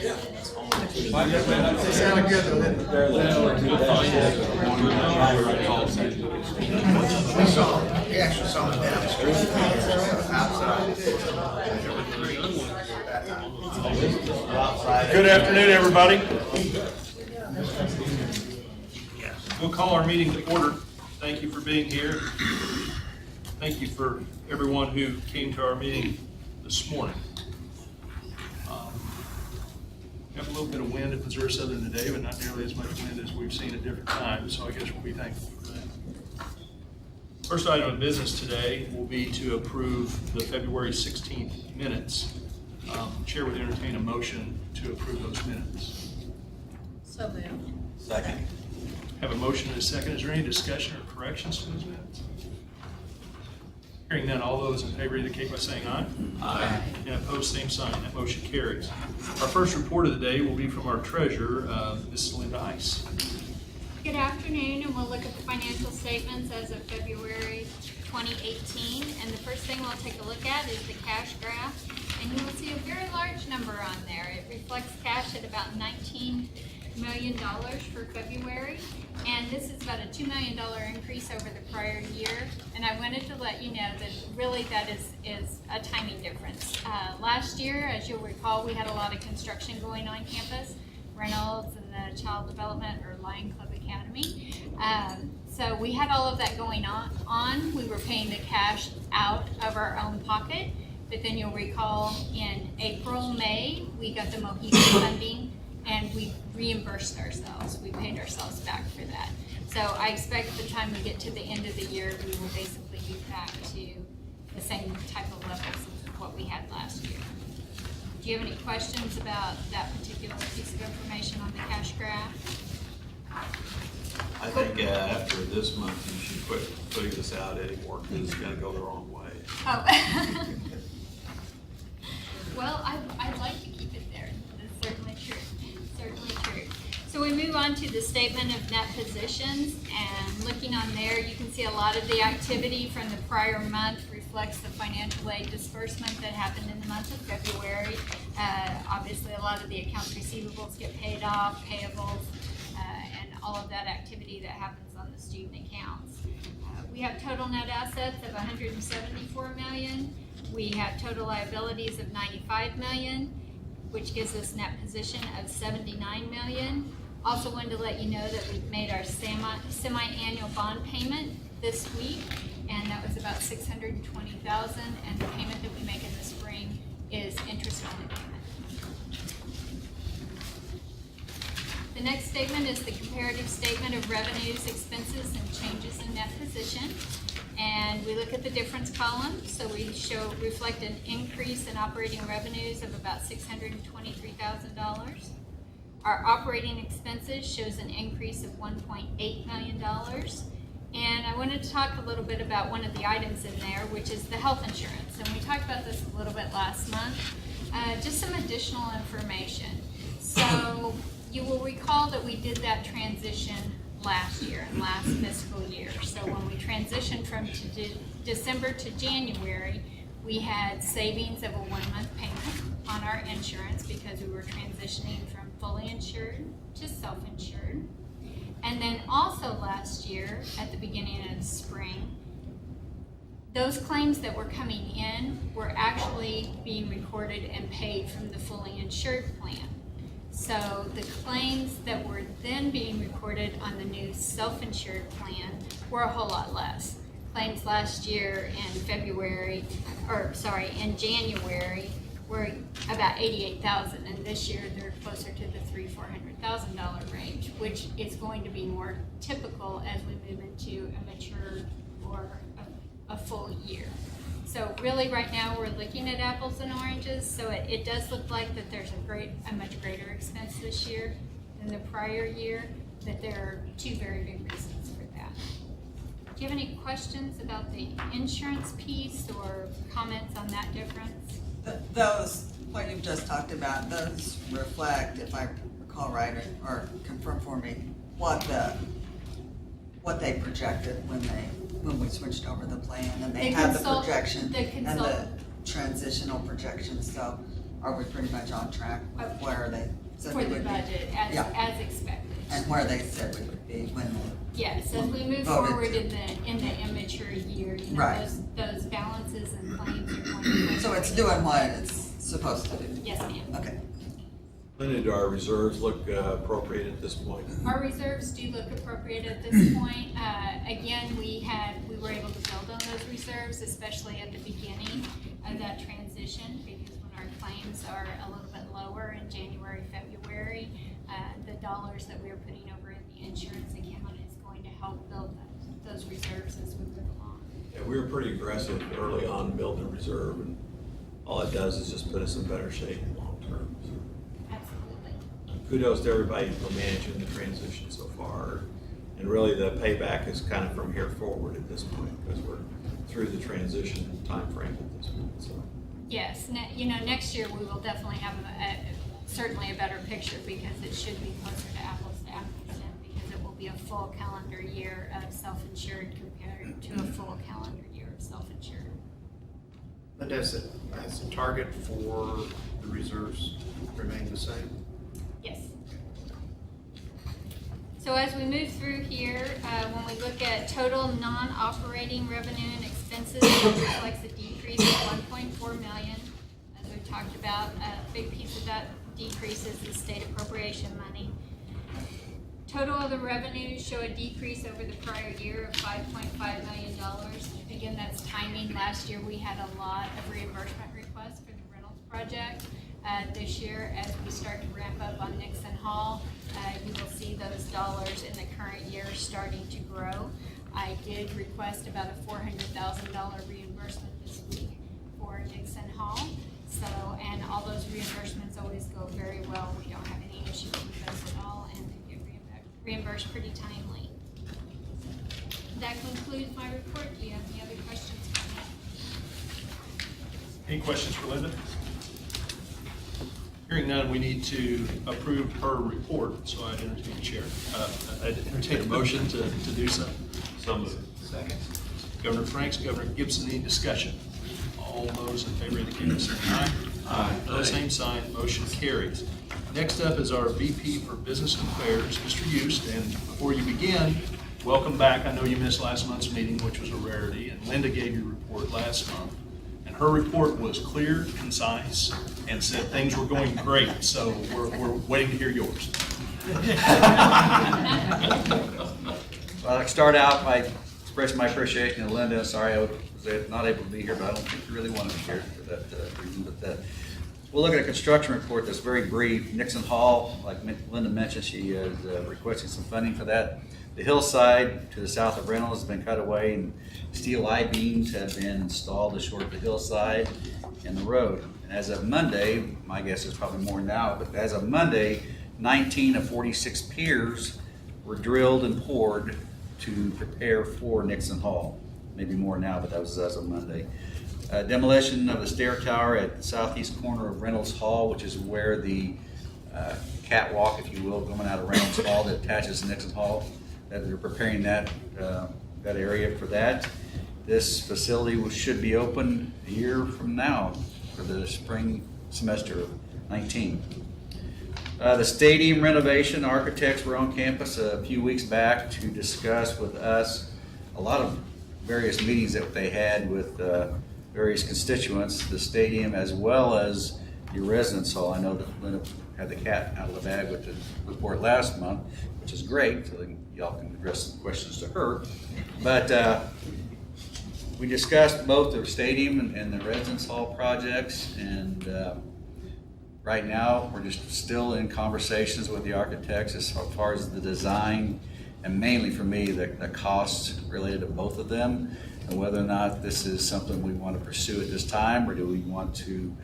Sounded good though, didn't it? We actually saw it down the street. Outside. Good afternoon, everybody. We'll call our meeting to order. Thank you for being here. Thank you for everyone who came to our meeting this morning. Have a little bit of wind at Missouri Southern today, but not nearly as much wind as we've seen at different times, so I guess we'll be thankful for that. First item of business today will be to approve the February 16th minutes. Chair would entertain a motion to approve those minutes. So moved. Second. Have a motion and a second. Is there any discussion or corrections to those minutes? Hearing none, all those in favor indicate by saying aye. Aye. And opposed, same sign. That motion carries. Our first report of the day will be from our treasurer, Mrs. Linda Ice. Good afternoon, and we'll look at the financial statements as of February 2018. And the first thing we'll take a look at is the cash graph. And you will see a very large number on there. It reflects cash at about $19 million for February. And this is about a $2 million increase over the prior year. And I wanted to let you know that really that is a timing difference. Last year, as you'll recall, we had a lot of construction going on campus, Reynolds and the Child Development or Lion Club Academy. So we had all of that going on. We were paying the cash out of our own pocket. But then you'll recall in April, May, we got the Mohegan funding and we reimbursed ourselves. We paid ourselves back for that. So I expect the time we get to the end of the year, we will basically be back to the same type of levels of what we had last year. Do you have any questions about that particular piece of information on the cash graph? I think after this month, you should quit putting this out anymore because it's going to go the wrong way. Oh. Well, I'd like to keep it there. That's certainly true. Certainly true. So we move on to the statement of net positions, and looking on there, you can see a lot of the activity from the prior month reflects the financial aid disbursement that happened in the month of February. Obviously, a lot of the accounts receivables get paid off, payables, and all of that activity that happens on the student accounts. We have total net assets of $174 million. We have total liabilities of $95 million, which gives us net position of $79 million. Also wanted to let you know that we've made our semi-annual bond payment this week, and that was about $620,000, and the payment that we make in the spring is interest-only payment. The next statement is the comparative statement of revenues, expenses, and changes in net position. And we look at the difference column, so we reflect an increase in operating revenues of about $623,000. Our operating expenses shows an increase of $1.8 million. And I wanted to talk a little bit about one of the items in there, which is the health insurance. And we talked about this a little bit last month. Just some additional information. So you will recall that we did that transition last year and last fiscal year. So when we transitioned from December to January, we had savings of a 1 month payment on our insurance because we were transitioning from fully insured to self-insured. And then also last year, at the beginning of the spring, those claims that were coming in were actually being recorded and paid from the fully insured plan. So the claims that were then being recorded on the new self-insured plan were a whole lot less. Claims last year in January were about $88,000, and this year they're closer to the $300,000-$400,000 range, which is going to be more typical as we move into a mature or a full year. So really right now we're looking at apples and oranges, so it does look like that there's a much greater expense this year than the prior year, but there are two very big reasons for that. Do you have any questions about the insurance piece or comments on that difference? Those, what you've just talked about, those reflect, if I recall right, or confirm for me, what they projected when we switched over the plan, and they had the projection and the transitional projections. So are we pretty much on track with where they For we the would be. budget, Yeah. as expected. And where they said we would be when, Yes, as we move Voted forward to. in the immature year, you know, Right. those balances and claims are going to. so it's doing what it's supposed to do. Yes, ma'am. Okay. Linda, do our reserves look appropriate at this point? Our reserves do look appropriate at this point. Again, we were able to build on those reserves, especially at the beginning of that transition, because when our claims are a little bit lower in January, February, the dollars that we are putting over in the insurance account is going to help build those reserves as we move along. Yeah, we were pretty aggressive early on building a reserve, and all it does is just put us in better shape long term. So Absolutely. kudos to everybody for managing the transition so far. And really the payback is kind of from here forward at this point, because we're through the transition time frame at this point, so. Yes, next year we will definitely have certainly a better picture, because it should be closer to apples then, because it will be a full calendar year of self-insured compared to a full calendar year of self-insured. But does the target for the reserves remain the same? Yes. So as we move through here, when we look at total non-operating revenue and expenses, it reflects a decrease of 1.4 million. As we've talked about, a big piece of that decrease is the state appropriation money. Total other revenues show a decrease over the prior year of $5.5 million. Again, that's timing. Last year we had a lot of reimbursement requests for the Reynolds project. This year, as we start to ramp up on Nixon Hall, you will see those dollars in the current year starting to grow. I did request about a $400,000 reimbursement this week for Nixon Hall. So, and all those reimbursements always go very well. We don't have any issues with those at all, and they get reimbursed pretty timely. That concludes my report. Do you have any other questions for me? Any questions for Linda? Hearing none, we need to approve her report, so I'd entertain a motion to do so. So moved. Second. Governor Franks, Governor Gibson, any discussion? All those in favor indicate by saying aye. Aye. Those same sign, motion carries. Next up is our VP for Business Affairs, Mr. Yost, and before you begin, welcome back. I know you missed last month's meeting, which was a rarity, and Linda gave your report last month. And her report was clear, concise, and said things were going great, so we're waiting to hear yours. Well, I'd start out by expressing my appreciation to Linda. Sorry I was not able to be here, but I don't think you really wanted to be here for that reason. But we'll look at a construction report that's very brief. Nixon Hall, like Linda mentioned, she is requesting some funding for that. The hillside to the south of Reynolds has been cut away, and steel I-beams have been installed to short the hillside and the road. And as of Monday, my guess is probably more now, but as of Monday, 19 of 46 piers were drilled and poured to prepare for Nixon Hall. Maybe more now, but that was as of Monday. Demolition of the stair tower at the southeast corner of Reynolds Hall, which is where the catwalk, if you will, going out of Reynolds Hall that attaches to Nixon Hall, that they're preparing that area for that. This facility should be open a year from now for the spring semester of 19. The stadium renovation, architects were on campus a few weeks back to discuss with us a lot of various meetings that they had with various constituents, the stadium as well as your residence hall. I know that Linda had the cat out of the bag with the report last month, which is great, so y'all can address some questions to her. But we discussed both the stadium and the residence hall projects, and right now we're just still in conversations with the architects as far as the design, and mainly for me the costs related to both of them, and whether or not this is something we want to pursue at this time, or do we want to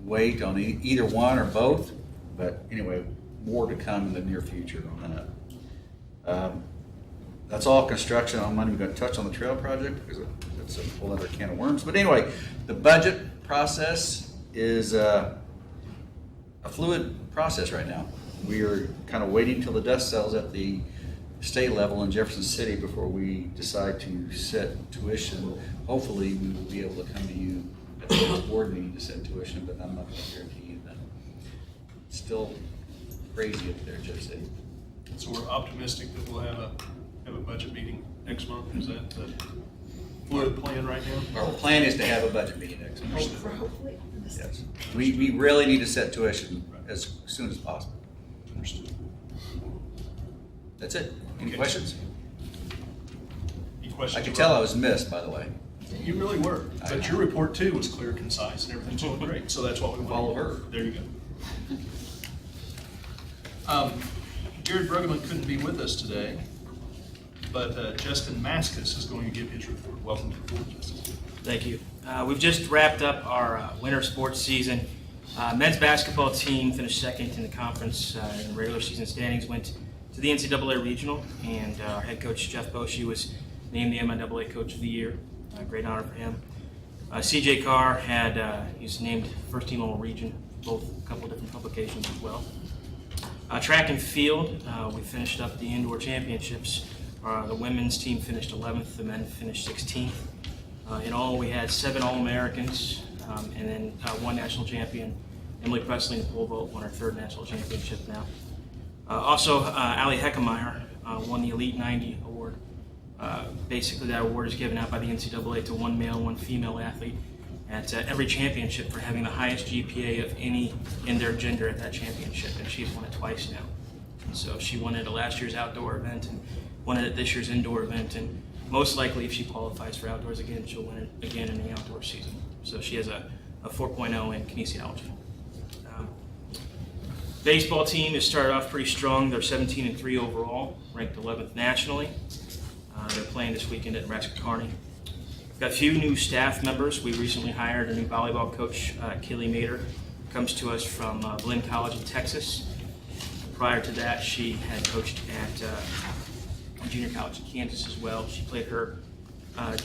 wait on either one or both. But anyway, more to come in the near future on that. That's all construction. I'm not even going to touch on the trail project because it's a whole other can of worms. But anyway, the budget process is a fluid process right now. We are kind of waiting until the dust settles at the state level in Jefferson City before we decide to set tuition. Hopefully, we will be able to come to you at the next board meeting to set tuition, but I'm not going to guarantee you that. Still crazy up there, Jeff City. So we're optimistic that we'll have a budget meeting next month. Is that the fluid plan right now? Our plan is to have a budget meeting next month. Yes. We really need to set tuition as soon as possible. Understood. That's it. Any Okay. questions? Any questions? I could tell I was missed, by the way. You really were, I but know. your report too was clear, concise, and everything's going great, so that's what we want. Follow her. There you go. Jared Bruggeman couldn't be with us today, but Justin Maskus is going to give his report. Welcome to the board, Justin. Thank you. We've just wrapped up our winter sports season. Men's basketball team finished second in the conference in the regular season standings, went to the NCAA regional, and our head coach Jeff Boschee was named the MIAA Coach of the Year. Great honor for him. CJ Carr he was named first team all region, both a couple of different publications as well. Track and field, we finished up the indoor championships. The women's team finished 11th, the men finished 16th. In all, we had 7 All-Americans, and then one national champion. Emily Presley in the pole vault won her 3rd national championship now. Also, Allie Heckemeyer won the Elite 90 award. Basically, that award is given out by the NCAA to one male, one female athlete at every championship for having the highest GPA of any in their gender at that championship, and she's won it twice now. And so she won it at last year's outdoor event and won it at this year's indoor event, and most likely if she qualifies for outdoors again, she'll win it again in the outdoor season. So she has a 4.0 in kinesiology. Baseball team has started off pretty strong. They're 17-3 overall, ranked 11th nationally. They're playing this weekend at Nebraska Kearney. We've got a few new staff members. We recently hired a new volleyball coach, Kelly Mader, comes to us from Blinn College in Texas. Prior to that, she had coached at a junior college in Kansas as well. She played her her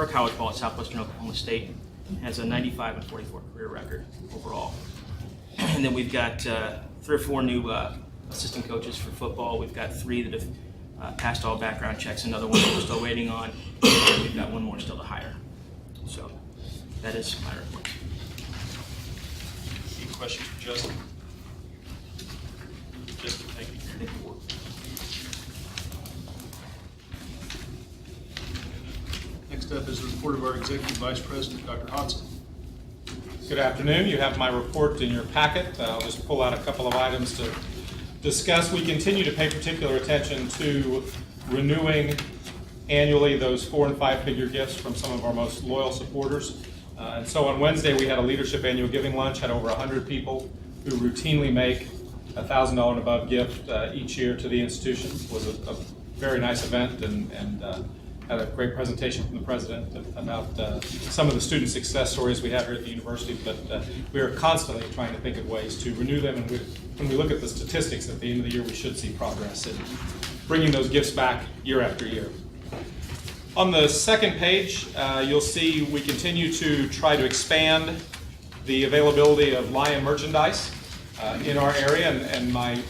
college ball at Southwestern Oklahoma State. Has a 95-44 career record overall. And then we've got 3 or 4 new assistant coaches for football. We've got 3 that have passed all background checks, another one that we're still waiting on, and we've got 1 more still to hire. So that is my report. Any questions for Justin? Justin, thank you for your report. Next up is the report of our Executive Vice President, Dr. Hodson. Good afternoon. You have my report in your packet. I'll just pull out a couple of items to discuss. We continue to pay particular attention to renewing annually those 4- and 5-figure gifts from some of our most loyal supporters. And so on Wednesday, we had a leadership annual giving lunch, had over 100 people who routinely make a $1,000 and above gift each year to the institution. It was a very nice event, and had a great presentation from the president about some of the student success stories we have here at the university, but we are constantly trying to think of ways to renew them, and when we look at the statistics at the end of the year, we should see progress in bringing those gifts back year after year. On the second page, you'll see we continue to try to expand the availability of Lion merchandise in our area, and my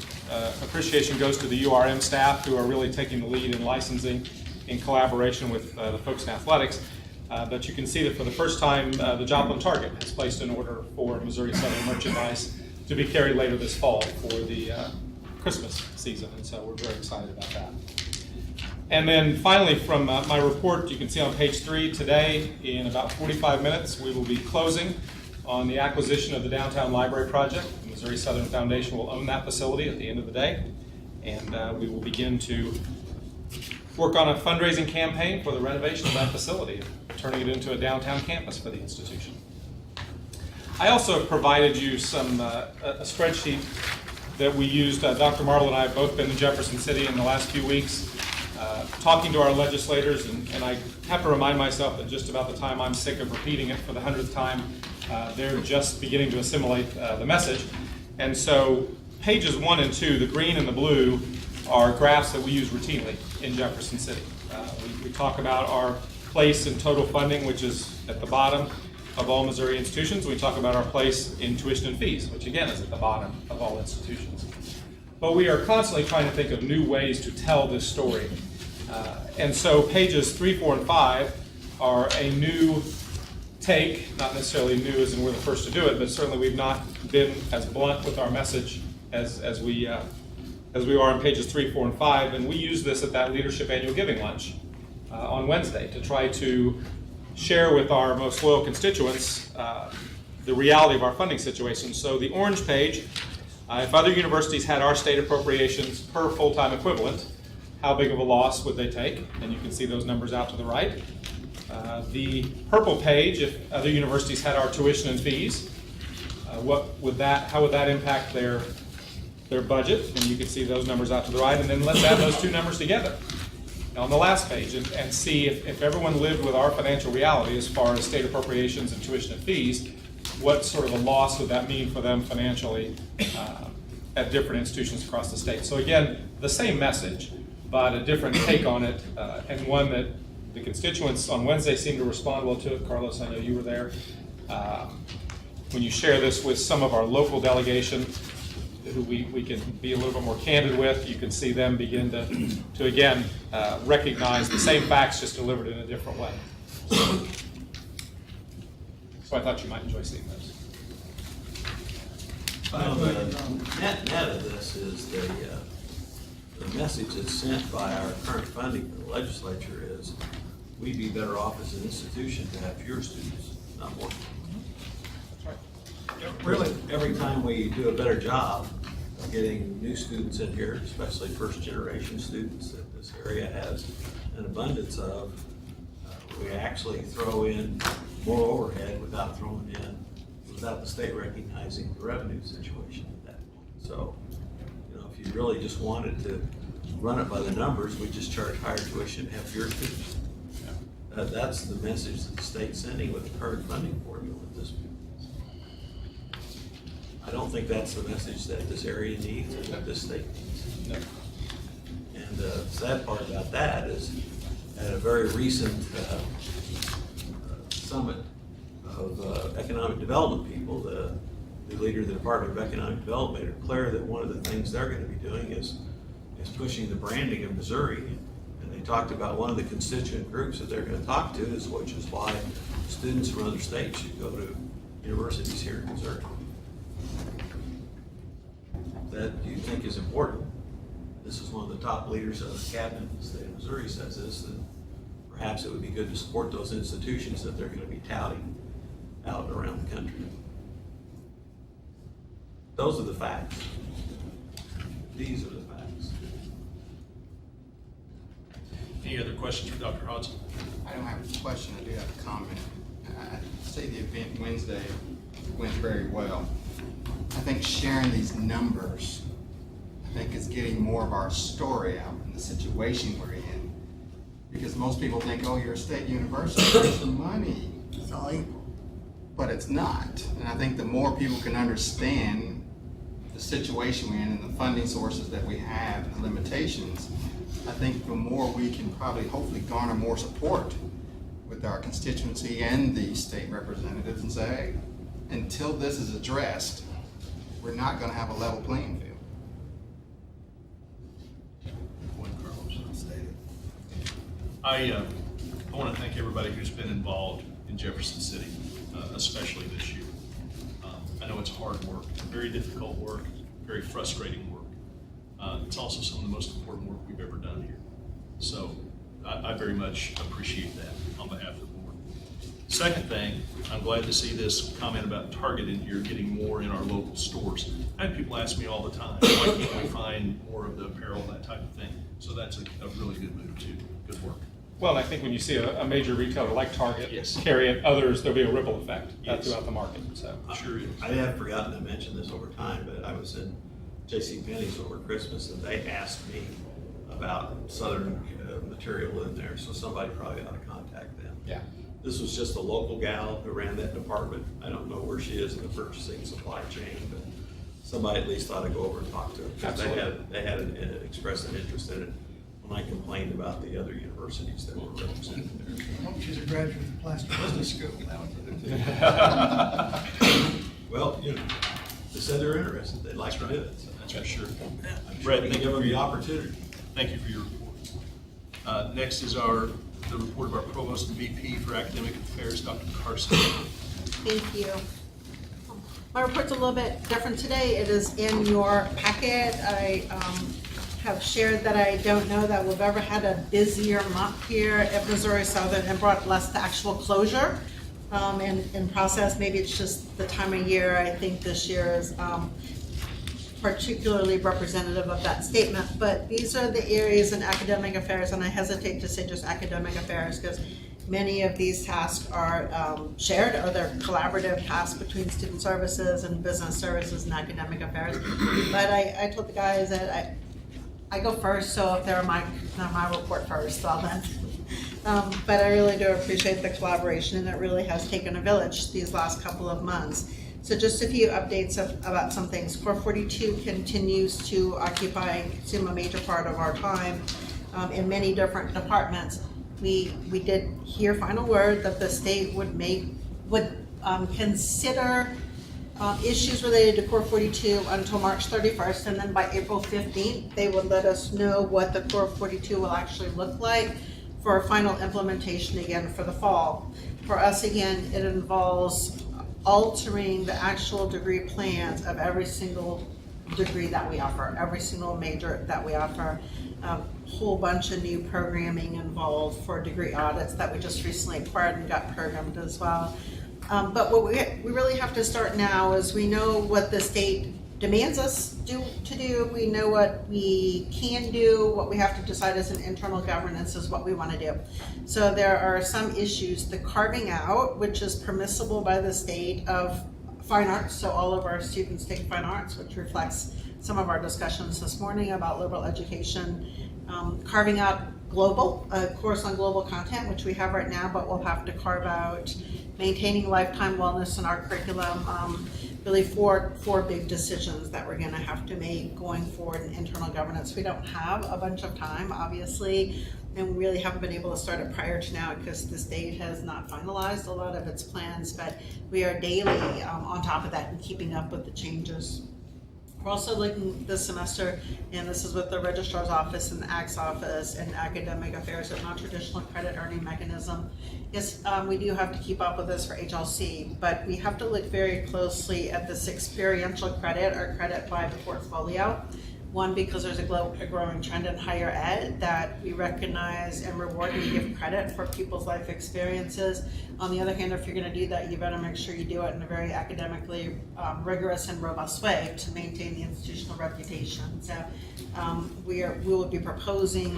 appreciation goes to the URM staff who are really taking the lead in licensing in collaboration with the folks in athletics. But you can see that for the first time, the Joplin Target has placed an order for Missouri Southern merchandise to be carried later this fall for the Christmas season, and so we're very excited about that. And then finally, from my report, you can see on page 3, today, in about 45 minutes, we will be closing on the acquisition of the Downtown Library Project. The Missouri Southern Foundation will own that facility at the end of the day, and we will begin to work on a fundraising campaign for the renovation of that facility, turning it into a downtown campus for the institution. I also have provided you some a spreadsheet that we used. Dr. Marble and I have both been to Jefferson City in the last few weeks, talking to our legislators, and I have to remind myself that just about the time I'm sick of repeating it for the 100th time, they're just beginning to assimilate the message. And so pages 1 and 2, the green and the blue, are graphs that we use routinely in Jefferson City. We talk about our place in total funding, which is at the bottom of all Missouri institutions. We talk about our place in tuition and fees, which again is at the bottom of all institutions. But we are constantly trying to think of new ways to tell this story. And so pages 3, 4, and 5 are a new take, not necessarily new as in we're the first to do it, but certainly we've not been as blunt with our message as we are on pages 3, 4, and 5. And we use this at that Leadership Annual Giving Lunch on Wednesday to try to share with our most loyal constituents the reality of our funding situation. So the orange page, if other universities had our state appropriations per full-time equivalent, how big of a loss would they take? And you can see those numbers out to the right. The purple page, if other universities had our tuition and fees, how would that impact their budget? And you can see those numbers out to the right. And then let's add those two numbers together on the last page and see if everyone lived with our financial reality as far as state appropriations and tuition and fees, what sort of a loss would that mean for them financially at different institutions across the state. So again, the same message, but a different take on it, and one that the constituents on Wednesday seemed to respond well to it. Carlos, I know you were there. When you share this with some of our local delegation, who we can be a little bit more candid with, you can see them begin to again, recognize the same facts just delivered in a different way. So I thought you might enjoy seeing those. Well, the net of this is the message that's sent by our current funding for the legislature is we'd be better off as an institution to have fewer students, not more. Really, every time we do a better job of getting new students in here, especially first-generation students that this area has an abundance of, we actually throw in more overhead without the state recognizing the revenue situation at that point. So, if you really just wanted to run it by the numbers, we just charge higher tuition, have fewer students. That's the message that the state's sending with the current funding formula at this point. I don't think that's the message that this area needs or that this state needs. No. And the sad part about that is at a very recent summit of economic development people, the leader of the Department of Economic Development made it clear that one of the things they're going to be doing is pushing the branding of Missouri. And they talked about one of the constituent groups that they're going to talk to which is why students from other states should go to universities here in Missouri. That do you think is important? This is one of the top leaders of the cabinet in the state of Missouri says this, then perhaps it would be good to support those institutions that they're going to be touting out around the country. Those are the facts. These are the facts. Any other questions for Dr. Hodgson? I don't have a question, I do have a comment. I say the event Wednesday went very well. I think sharing these numbers, I think is getting more of our story out in the situation we're in. Because most people think, oh, you're a state university, there's the money. It's all equal. But it's not. And I think the more people can understand the situation we're in and the funding sources that we have and the limitations, I think the more we can probably hopefully garner more support with our constituency and the state representatives and say, hey, until this is addressed, we're not going to have a level playing field. I want to thank everybody who's been involved in Jefferson City, especially this year. I know it's hard work, very difficult work, very frustrating work. It's also some of the most important work we've ever done here. So I very much appreciate that on behalf of the board. Second thing, I'm glad to see this comment about Target in here getting more in our local stores. I have people ask me all the time, why can't we find more of the apparel, that type of thing? So that's a really good move too. Good work. Well, I think when you see a major retailer like Target Yes. carry it, others, there'll be a ripple effect Yes. throughout the market. So Sure is. I have forgotten to mention this over time, but I was in JCPenney's over Christmas and they asked me about Southern material in there, so somebody probably ought to contact them. yeah. This was just a local gal who ran that department. I don't know where she is in the purchasing supply chain, but somebody at least ought to go over and talk to her. 'Cause they had expressed an interest in it when I complained about the other universities that were represented there. I hope she's a graduate of the Plastic Business School now. Well, they said they're interested. They'd like to do it. So That's for sure. I'm sure Brett, we thank can give you them for the your opportunity. Thank you for your report. Next is our the report of our Provost and VP for Academic Affairs, Dr. Carson. Thank you. My report's a little bit different today. It is in your packet. I have shared that I don't know that we've ever had a busier month here at Missouri Southern and brought less to actual closure in process. Maybe it's just the time of year. I think this year is particularly representative of that statement. But these are the areas in academic affairs, and I hesitate to say just academic affairs because many of these tasks are shared, or they're collaborative tasks between student services and business services and academic affairs. But I told the guys that I go first, so if they're my report first, I'll then. But I really do appreciate the collaboration, and it really has taken a village these last couple of months. So just a few updates about some things. Core 42 continues to occupy and consume a major part of our time in many different departments. We did hear final word that the state would consider issues related to Core 42 until March 31st, and then by April 15th, they would let us know what the Core 42 will actually look like for final implementation again for the fall. For us, again, it involves altering the actual degree plans of every single degree that we offer, every single major that we offer. A whole bunch of new programming involved for degree audits that we just recently acquired and got programmed as well. But what we really have to start now is we know what the state demands us to do. We know what we can do. What we have to decide as an internal governance is what we want to do. So there are some issues. The carving out, which is permissible by the state, of fine arts. So all of our students take fine arts, which reflects some of our discussions this morning about liberal education. Carving out global, a course on global content, which we have right now, but we'll have to carve out maintaining lifetime wellness in our curriculum. Really four big decisions that we're gonna have to make going forward in internal governance. We don't have a bunch of time, obviously, and we really haven't been able to start it prior to now because the state has not finalized a lot of its plans, but we are daily on top of that and keeping up with the changes. We're also looking this semester, and this is with the registrar's office and the ACT's office and academic affairs, at non-traditional credit earning mechanism. Yes, we do have to keep up with this for HLC, but we have to look very closely at this experiential credit, or credit by the portfolio. One, because there's a growing trend in higher ed that we recognize and reward and give credit for people's life experiences. On the other hand, if you're gonna do that, you better make sure you do it in a very academically rigorous and robust way to maintain the institutional reputation. So we will be proposing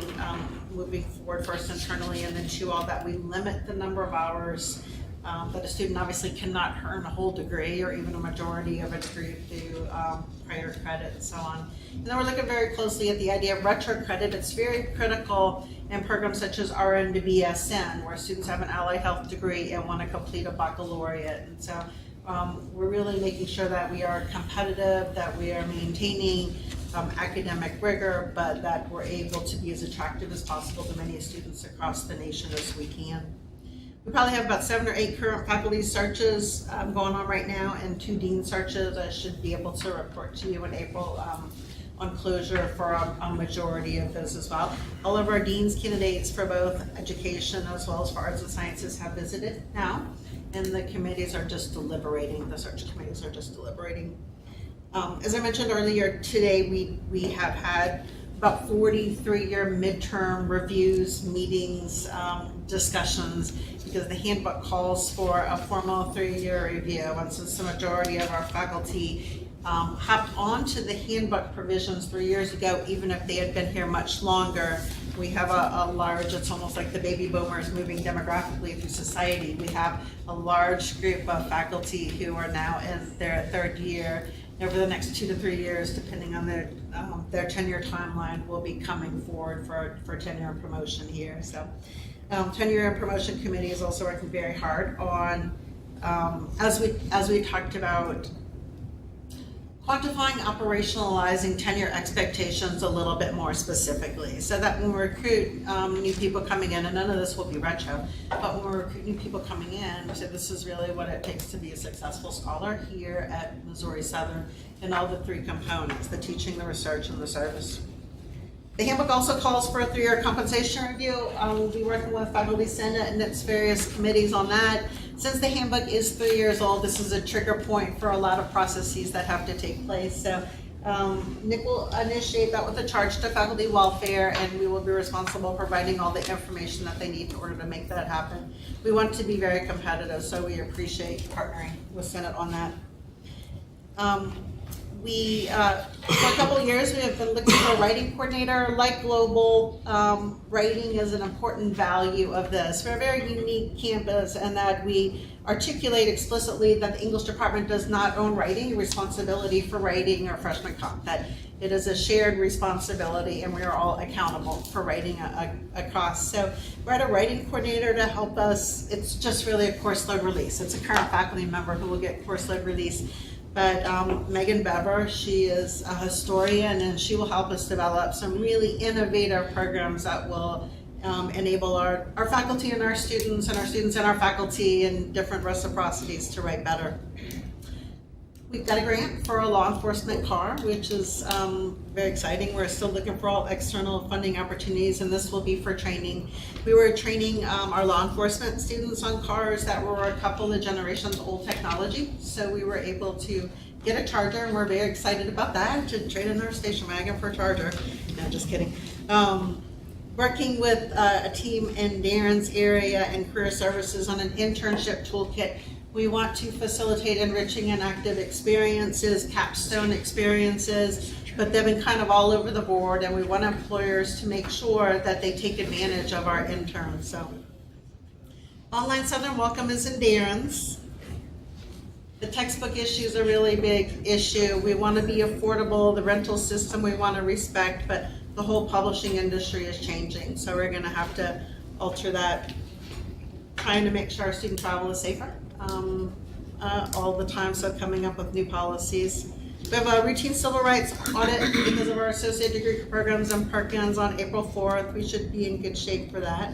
moving forward first internally and then to all that we limit the number of hours that a student obviously cannot earn a whole degree or even a majority of a degree through prior credit and so on. And then we're looking very closely at the idea of retro credit. It's very critical in programs such as RN to BSN, where students have an allied health degree and want to complete a baccalaureate. And so we're really making sure that we are competitive, that we are maintaining academic rigor, but that we're able to be as attractive as possible to many students across the nation as we can. We probably have about 7 or 8 current faculty searches going on right now, and 2 dean searches. I should be able to report to you in April on closure for a majority of those as well. All of our dean's candidates for both education as well as for arts and sciences have visited now, and the committees are just deliberating. The search committees are just deliberating. As I mentioned earlier today, we have had about 40 3-year midterm reviews, meetings, discussions, because the handbook calls for a formal 3-year review. And since the majority of our faculty hopped onto the handbook provisions 3 years ago, even if they had been here much longer, we have a large, it's almost like the baby boomers moving demographically through society. We have a large group of faculty who are now in their 3rd year. Over the next 2 to 3 years, depending on their tenure timeline, will be coming forward for tenure and promotion here. So tenure and promotion committee is also working very hard on, as we talked about, quantifying, operationalizing tenure expectations a little bit more specifically, so that when we recruit new people coming in, and none of this will be retro, but when we recruit new people coming in, so this is really what it takes to be a successful scholar here at Missouri Southern in all the 3 components: the teaching, the research, and the service. The handbook also calls for a 3-year compensation review. We'll be working with Faculty Senate and its various committees on that. Since the handbook is 3 years old, this is a trigger point for a lot of processes that have to take place. So Nick will initiate that with a charge to faculty welfare, and we will be responsible for providing all the information that they need in order to make that happen. We want to be very competitive, so we appreciate partnering with Senate on that. For a couple of years, we have been looking for a writing coordinator. Like Global, writing is an important value of this. We're a very unique campus in that we articulate explicitly that the English department does not own writing, responsibility for writing or freshman comp, that it is a shared responsibility and we are all accountable for writing across. So we're at a writing coordinator to help us. It's just really a course load release. It's a current faculty member who will get course load release. But Megan Bever, she is a historian, and she will help us develop some really innovative programs that will enable our faculty and our students and our faculty and different reciprocities to write better. We've got a grant for a law enforcement car, which is very exciting. We're still looking for all external funding opportunities, and this will be for training. We were training our law enforcement students on cars that were a couple of generations old technology, so we were able to get a charger, and we're very excited about that, to trade in our station wagon for a charger. No, just kidding. Working with a team in Darren's area and career services on an internship toolkit. We want to facilitate enriching and active experiences, capstone experiences, but they've been kind of all over the board, and we want employers to make sure that they take advantage of our interns. So, online Southern Welcome is in Darren's. The textbook issue is a really big issue. We want to be affordable. The rental system we want to respect, but the whole publishing industry is changing, so we're going to have to alter that, trying to make sure our student travel is safer all the time, so coming up with new policies. We have a routine civil rights audit because of our associate degree programs and Perkins on April 4th. We should be in good shape for that.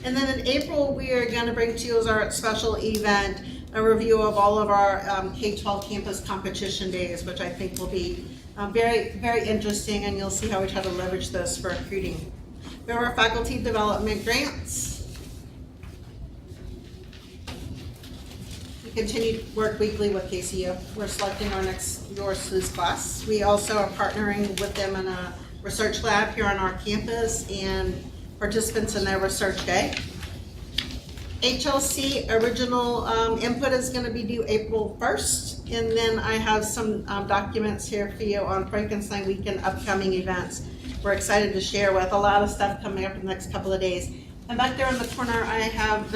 And then in April, we are going to bring to you as our special event a review of all of our K-12 campus competition days, which I think will be very, very interesting, and you'll see how we try to leverage this for recruiting. We have our faculty development grants. We continue to work weekly with KCU. We're selecting our next Your SLUS class. We also are partnering with them in a research lab here on our campus and participants in their research day. HLC original input is going to be due April 1st, and then I have some documents here for you on Frankenstein Week and upcoming events. We're excited to share with a lot of stuff coming up in the next couple of days. And back there in the corner, I have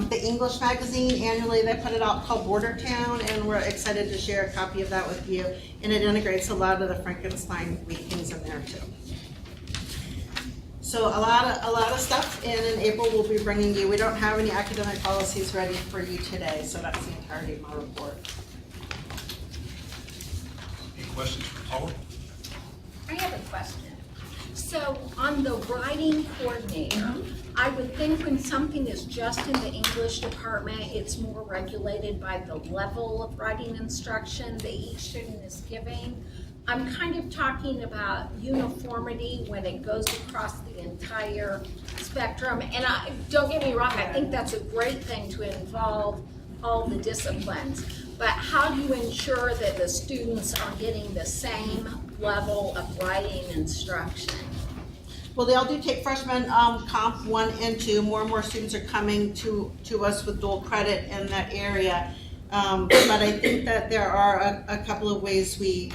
the English magazine. Annually, they put it out called Bordertown, and we're excited to share a copy of that with you. And it integrates a lot of the Frankenstein Week things in there too. So a lot of stuff, and in April we'll be bringing you. We don't have any academic policies ready for you today, so that's the entirety of my report. Any questions for Paula? I have a question. So on the writing coordinator, I would think when something is just in the English department, it's more regulated by the level of writing instruction that each student is giving. I'm kind of talking about uniformity when it goes across the entire spectrum. And don't get me wrong, I think that's a great thing to involve all the disciplines. But how do you ensure that the students are getting the same level of writing instruction? Well, they all do take freshman comp 1 and 2. More and more students are coming to us with dual credit in that area. But I think that there are a couple of ways we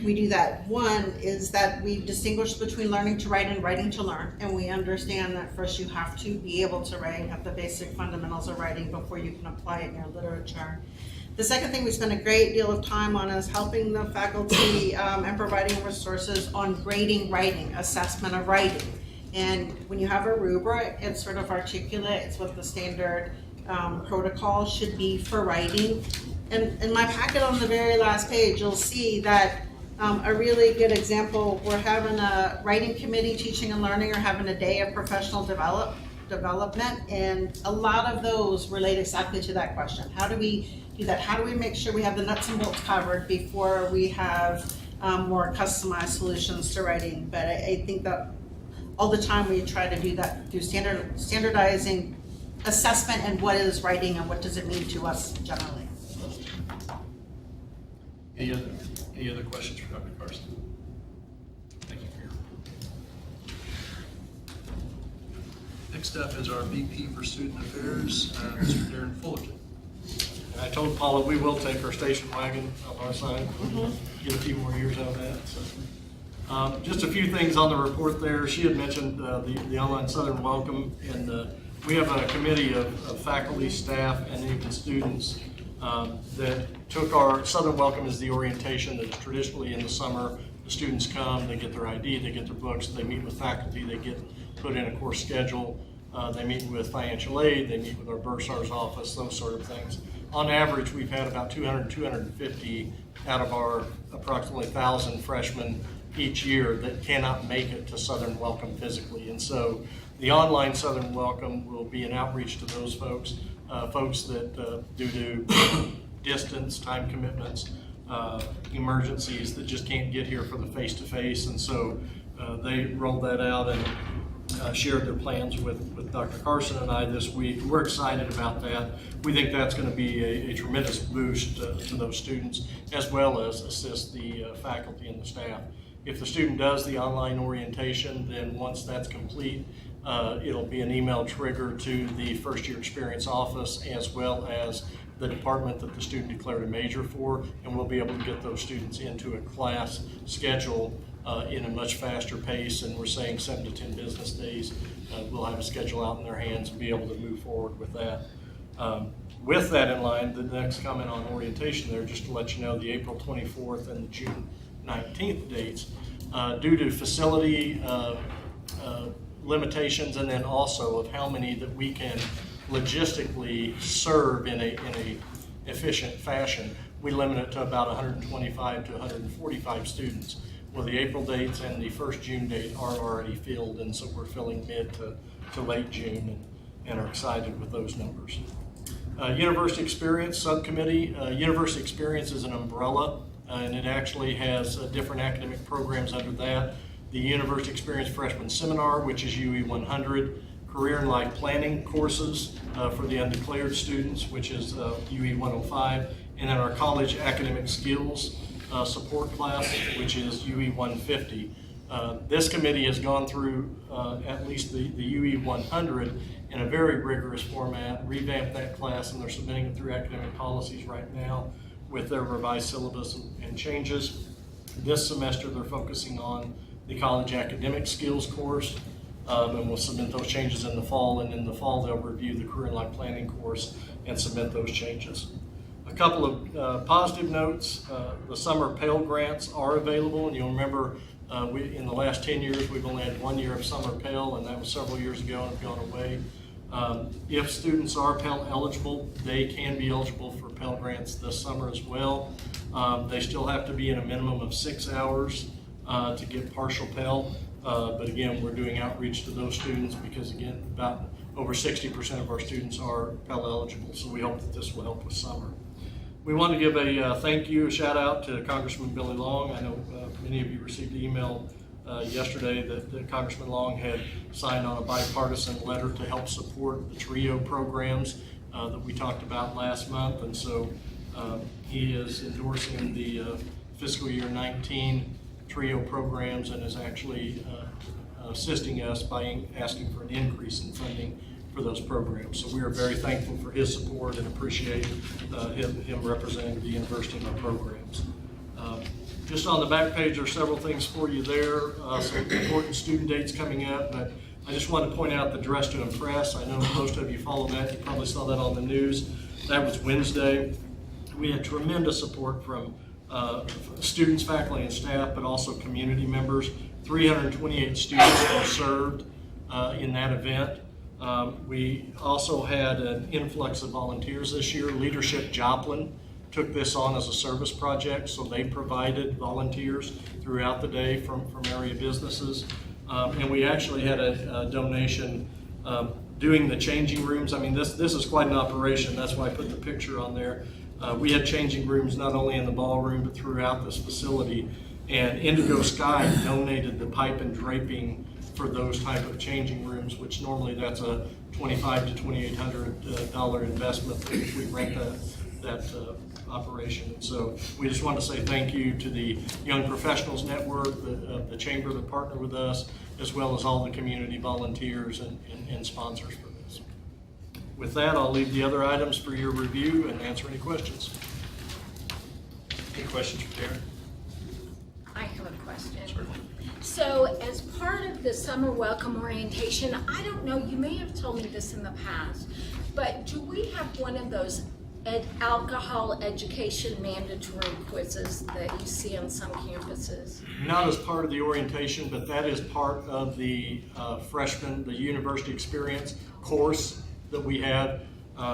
do that. One is that we distinguish between learning to write and writing to learn, and we understand that first you have to be able to write, have the basic fundamentals of writing before you can apply it in your literature. The second thing we spend a great deal of time on is helping the faculty and providing resources on grading writing, assessment of writing. And when you have a rubric, it's sort of articulate, it's what the standard protocol should be for writing. And in my packet on the very last page, you'll see that a really good example, we're having a writing committee, teaching and learning, or having a day of professional development, and a lot of those relate exactly to that question. How do we do that? How do we make sure we have the nuts and bolts covered before we have more customized solutions to writing. But I think that all the time we try to do that through standardizing assessment and what is writing and what does it mean to us generally. Any other questions for Dr. Carson? Thank you for your report. Next up is our VP for Student Affairs, Mr. Darren Fullerton. And I told Paula we will take our station wagon on our side, get a few more years out of that. So, just a few things on the report there. She had mentioned the online Southern Welcome, and we have a committee of faculty, staff, and even students that took our Southern Welcome as the orientation that is traditionally in the summer. The students come, they get their ID, they get their books, they meet with faculty, they get put in a course schedule, they meet with financial aid, they meet with our bursar's office, those sort of things. On average, we've had about 200, 250 out of our approximately 1,000 freshmen each year that cannot make it to Southern Welcome physically. And so the online Southern Welcome will be an outreach to those folks, folks that due to distance, time commitments, emergencies that just can't get here for the face-to-face. And so they rolled that out and shared their plans with Dr. Carson and I this week. We're excited about that. We think that's going to be a tremendous boost to those students, as well as assist the faculty and the staff. If the student does the online orientation, then once that's complete, it'll be an email trigger to the first year experience office, as well as the department that the student declared a major for, and we'll be able to get those students into a class schedule in a much faster pace, and we're saying 7 to 10 business days. We'll have a schedule out in their hands and be able to move forward with that. With that in mind, the next comment on orientation there, just to let you know, the April 24th and the June 19th dates, due to facility limitations, and then also of how many that we can logistically serve in a efficient fashion, we limit it to about 125 to 145 students. Well, the April dates and the first June date are already filled, and so we're filling mid to late June and are excited with those numbers. University Experience Subcommittee. University Experience is an umbrella, and it actually has different academic programs under that. The University Experience Freshman Seminar, which is UE 100, Career and Life Planning courses for the undeclared students, which is UE 105, and then our College Academic Skills support class, which is UE 150. This committee has gone through at least the UE 100 in a very rigorous format, revamped that class, and they're submitting it through academic policies right now with their revised syllabus and changes. This semester they're focusing on the College Academic Skills course, and we'll submit those changes in the fall, and in the fall they'll review the Career and Life Planning course and submit those changes. A couple of positive notes. The summer Pell Grants are available, and you'll remember in the last 10 years we've only had 1 year of summer Pell, and that was several years ago and have gone away. If students are Pell eligible, they can be eligible for Pell Grants this summer as well. They still have to be in a minimum of 6 hours to get partial Pell, but again, we're doing outreach to those students because, again, about over 60% of our students are Pell eligible, so we hope that this will help with summer. We want to give a thank you, a shout out to Congressman Billy Long. I know many of you received an email yesterday that Congressman Long had signed on a bipartisan letter to help support the TRIO programs that we talked about last month, and so he is endorsing the fiscal year 19 TRIO programs and is actually assisting us by asking for an increase in funding for those programs. So we are very thankful for his support and appreciate him representing the university in our programs. Just on the back page, there are several things for you there, some important student dates coming up, but I just want to point out the Dress to Impress. I know most of you follow that. You probably saw that on the news. That was Wednesday. We had tremendous support from students, faculty, and staff, but also community members. 328 students were served in that event. We also had an influx of volunteers this year. Leadership Joplin took this on as a service project, so they provided volunteers throughout the day from area businesses. And we actually had a donation doing the changing rooms. I mean, this is quite an operation. That's why I put the picture on there. We had changing rooms not only in the ballroom but throughout this facility. And Indigo Sky donated the pipe and draping for those type of changing rooms, which normally that's a $2,500 to $2,800 investment if we rent that operation. And so we just want to say thank you to the Young Professionals Network, the chamber that partner with us, as well as all the community volunteers and sponsors for this. With that, I'll leave the other items for your review and answer any questions. Any questions for Darren? I have a question. Certainly. So as part of the summer welcome orientation, I don't know, you may have told me this in the past, but do we have one of those alcohol education mandatory quizzes that you see on some campuses? Not as part of the orientation, but that is part of the freshman, the university experience course that we have.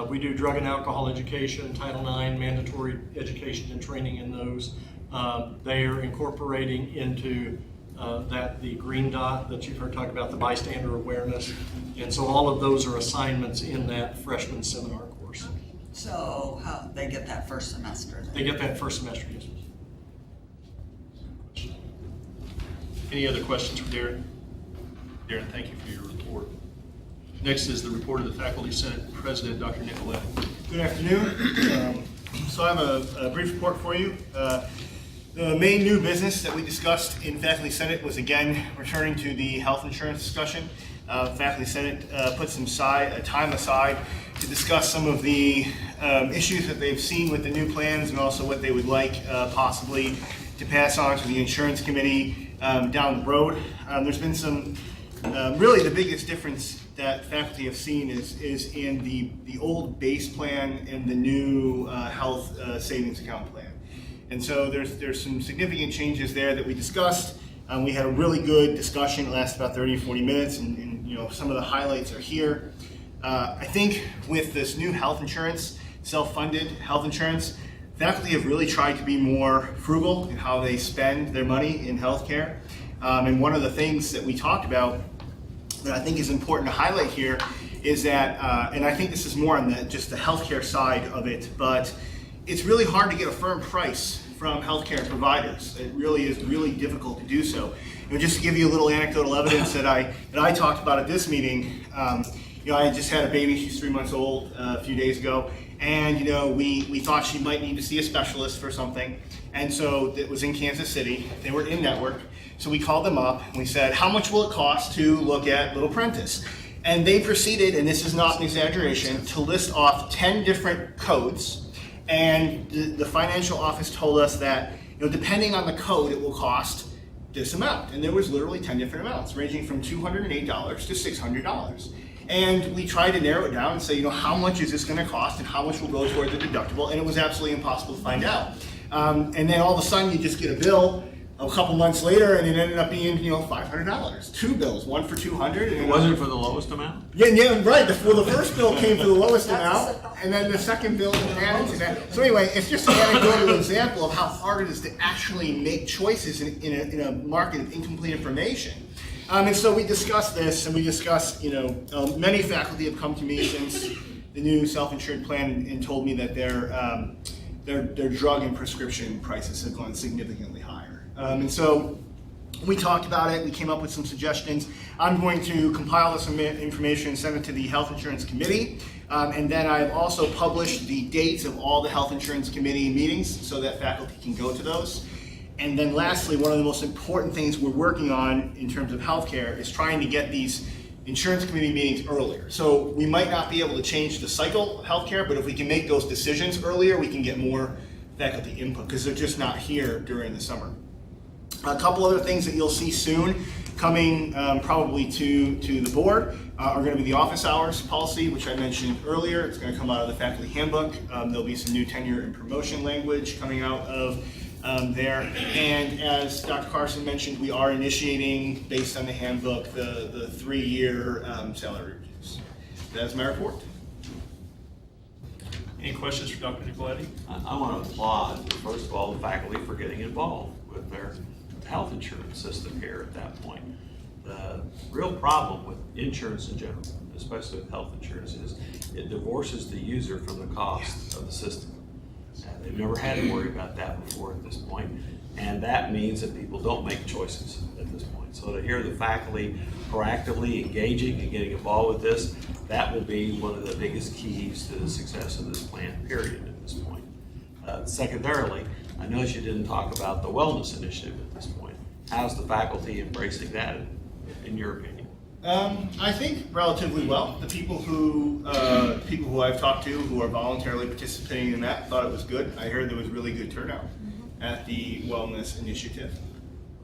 We do drug and alcohol education, Title IX, mandatory education and training in those. They are incorporating into that the green dot that you've heard talk about, the bystander awareness. And so all of those are assignments in that freshman seminar course. So how, they get that first semester? They get that first semester, yes. Any other questions for Darren? Darren, thank you for your report. Next is the report of the Faculty Senate President, Dr. Nicoletti. Good afternoon. So I have a brief report for you. The main new business that we discussed in Faculty Senate was again returning to the health insurance discussion. Faculty Senate put some time aside to discuss some of the issues that they've seen with the new plans and also what they would like possibly to pass on to the insurance committee down the road. There's been some, really the biggest difference that faculty have seen is in the old base plan and the new health savings account plan. And so there's some significant changes there that we discussed. We had a really good discussion. It lasted about 30 or 40 minutes, and you know, some of the highlights are here. I think with this new health insurance, self-funded health insurance, faculty have really tried to be more frugal in how they spend their money in healthcare. And one of the things that we talked about that I think is important to highlight here is that, and I think this is more on just the healthcare side of it, but it's really hard to get a firm price from healthcare providers. It really is really difficult to do so. You know, just to give you a little anecdotal evidence that I talked about at this meeting, you know, I just had a baby, she's 3 months old a few days ago, and you know, we thought she might need to see a specialist for something, and so it was in Kansas City, they were in network, so we called them up and we said, how much will it cost to look at Little Prentice? And they proceeded, and this is not an exaggeration, to list off 10 different codes. And the financial office told us that, you know, depending on the code, it will cost this amount. And there was literally 10 different amounts, ranging from $208 to $600. And we tried to narrow it down and say, you know, how much is this going to cost and how much will go toward the deductible? And it was absolutely impossible to find out. And then all of a sudden, you just get a bill a couple months later, and it ended up being, you know, $500. Two bills, one for $200. And It wasn't for the lowest amount? Yeah, right. Well, the first bill came for the lowest amount, and then the second bill added to that. So anyway, it's just an anecdotal example of how hard it is to actually make choices in a market of incomplete information. And so we discussed this, and we discussed, you know, many faculty have come to me since the new self-insured plan and told me that their drug and prescription prices have gone significantly higher. And so we talked about it, we came up with some suggestions. I'm going to compile this information and send it to the Health Insurance Committee. And then I've also published the dates of all the Health Insurance Committee meetings so that faculty can go to those. And then lastly, one of the most important things we're working on in terms of healthcare is trying to get these insurance committee meetings earlier. So we might not be able to change the cycle of healthcare, but if we can make those decisions earlier, we can get more faculty input because they're just not here during the summer. A couple other things that you'll see soon coming probably to the board are going to be the office hours policy, which I mentioned earlier. It's going to come out of the faculty handbook. There'll be some new tenure and promotion language coming out of there. And as Dr. Carson mentioned, we are initiating, based on the handbook, the 3-year salary reviews. That's my report. Any questions for Dr. Nicoletti? I want to applaud, first of all, the faculty for getting involved with their health insurance system here at that point. The real problem with insurance in general, especially with health insurance, is it divorces the user from the cost of the system. They've never had to worry about that before at this point. And that means that people don't make choices at this point. So to hear the faculty proactively engaging and getting involved with this, that will be one of the biggest keys to the success of this plan, period, at this point. Secondarily, I noticed you didn't talk about the wellness initiative at this point. How's the faculty embracing that, in your opinion? I think relatively well. The people who I've talked to who are voluntarily participating in that thought it was good. I heard there was really good turnout at the wellness initiative.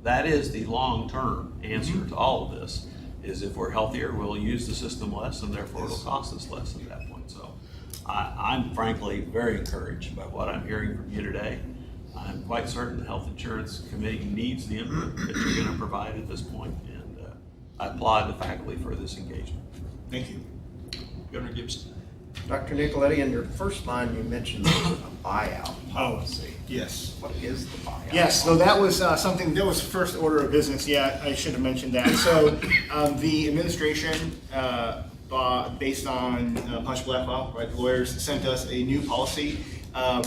That is the long-term answer to all of this, is if we're healthier, we'll use the system less, and therefore it'll cost us less at that point. So I'm frankly very encouraged by what I'm hearing from you today. I'm quite certain the Health Insurance Committee needs the input that you're going to provide at this point, and I applaud the faculty for this engagement. Thank you. Governor Gibson. Dr. Nicoletti, in your first line, you mentioned a buyout policy. Yes. What is the buyout? Yes, so that was something, that was first order of business. Yeah, I should have mentioned that. So the administration, based on Hush Blackwell, right, the lawyers sent us a new policy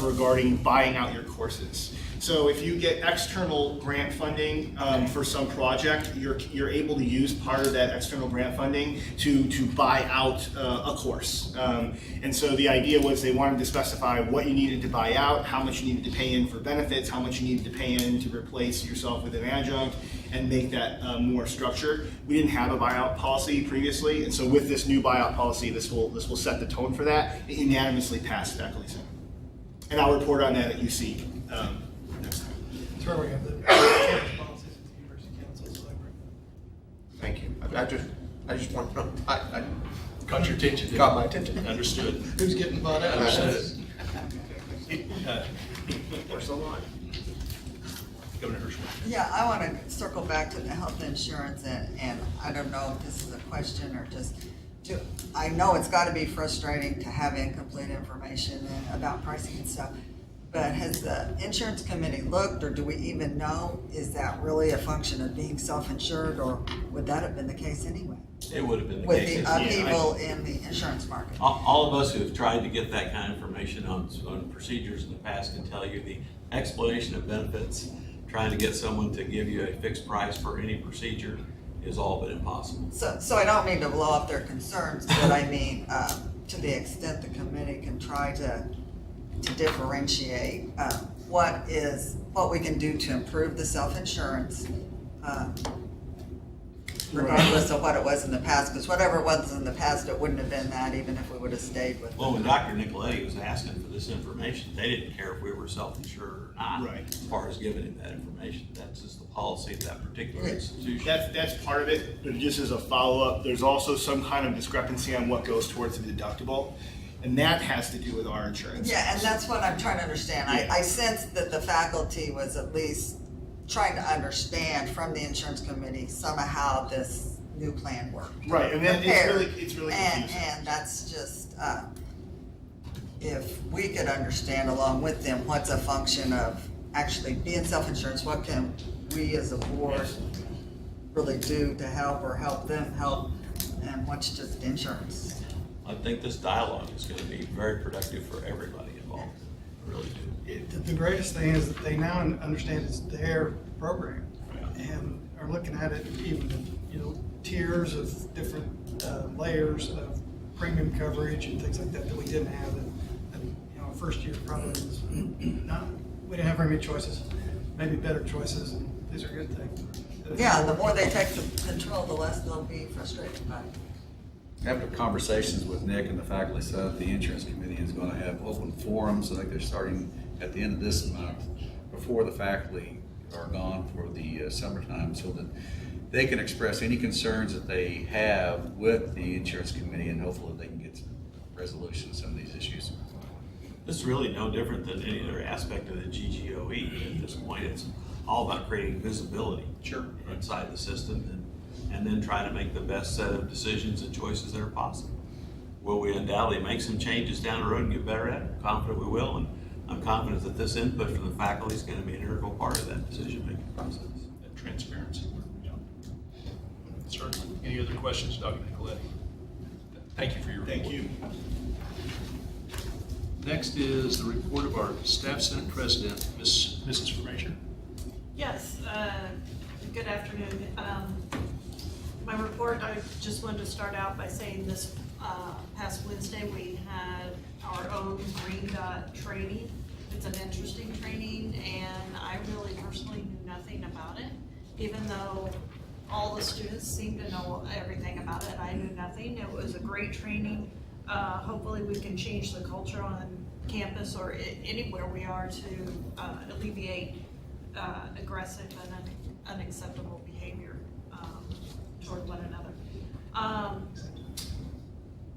regarding buying out your courses. So if you get external grant funding for some project, you're able to use part of that external grant funding to buy out a course. And so the idea was they wanted to specify what you needed to buy out, how much you needed to pay in for benefits, how much you needed to pay in to replace yourself with an adjunct, and make that more structured. We didn't have a buyout policy previously, and so with this new buyout policy, this will set the tone for that. It unanimously passed faculty senate. And I'll report on that at UC next time. That's where we have the campus policies at the University Council. So Thank you. I just want to know. I Caught your attention. got my attention. Understood. who's getting bought out? Understood. Where's the line? Governor Hirschman. Yeah, I want to circle back to the health insurance, and I don't know if this is a question or just I know it's got to be frustrating to have incomplete information about pricing and stuff, but has the insurance committee looked, or do we even know, is that really a function of being self-insured, or would that have been the case anyway? It would have been the With case. the upheaval in the insurance market? All of us who have tried to get that kind of information on procedures in the past can tell you the explanation of benefits, trying to get someone to give you a fixed price for any procedure is all but impossible. So I don't mean to blow up their concerns, but I mean, to the extent the committee can try to differentiate what we can do to improve the self-insurance, regardless of what it was in the past, because whatever it was in the past, it wouldn't have been that, even if we would have stayed with it. Well, when Dr. Nicoletti was asking for this information, they didn't care if we were self-insured or not. Right. As far as giving him that information, that's just the policy of that particular institution. That's part of it, but just as a follow-up, there's also some kind of discrepancy on what goes towards the deductible, and that has to do with our insurance. Yeah, and that's what I'm trying to understand. I sensed that the faculty was at least trying to understand from the insurance committee somehow this new plan worked. Right, and then it's really confusing. And that's just, if we could understand along with them what's a function of actually being self-insurance, what can we as a board really do to help or help them help, and what's just insurance? I think this dialogue is going to be very productive for everybody involved. I really do. The greatest thing is that they now understand it's their program and are looking at it even, tiers of different layers of premium coverage and things like that we didn't have. And our first year probably was not, we didn't have very many choices, maybe better choices, and these are good things. Yeah, the more they take control, the less they'll be frustrated by it. After conversations with Nick and the faculty senate, the insurance committee is going to have open forums. I think they're starting at the end of this month, before the faculty are gone for the summertime, so that they can express any concerns that they have with the insurance committee, and hopefully they can get some resolution to some of these issues. This is really no different than any other aspect of the GGOE at this point. It's all about creating visibility inside the system and then try to make the best set of decisions and choices that are possible. Will we undoubtedly make some changes down the road and get better at it? I'm confident we will, and I'm confident that this input from the faculty is going to be an integral part of that decision-making process. That transparency. Yeah. Certainly. Any other questions, Dr. Nicoletti? Thank you for your report. Thank you. Next is the report of our Staff Senate President, Mrs. Frazier. Yes, good afternoon. My report, I just wanted to start out by saying this past Wednesday, we had our own Green Dot training. It's an interesting training, and I really personally knew nothing about it, even though all the students seemed to know everything about it. I knew nothing. It was a great training. Hopefully we can change the culture on campus or anywhere we are to alleviate aggressive and unacceptable behavior toward one another.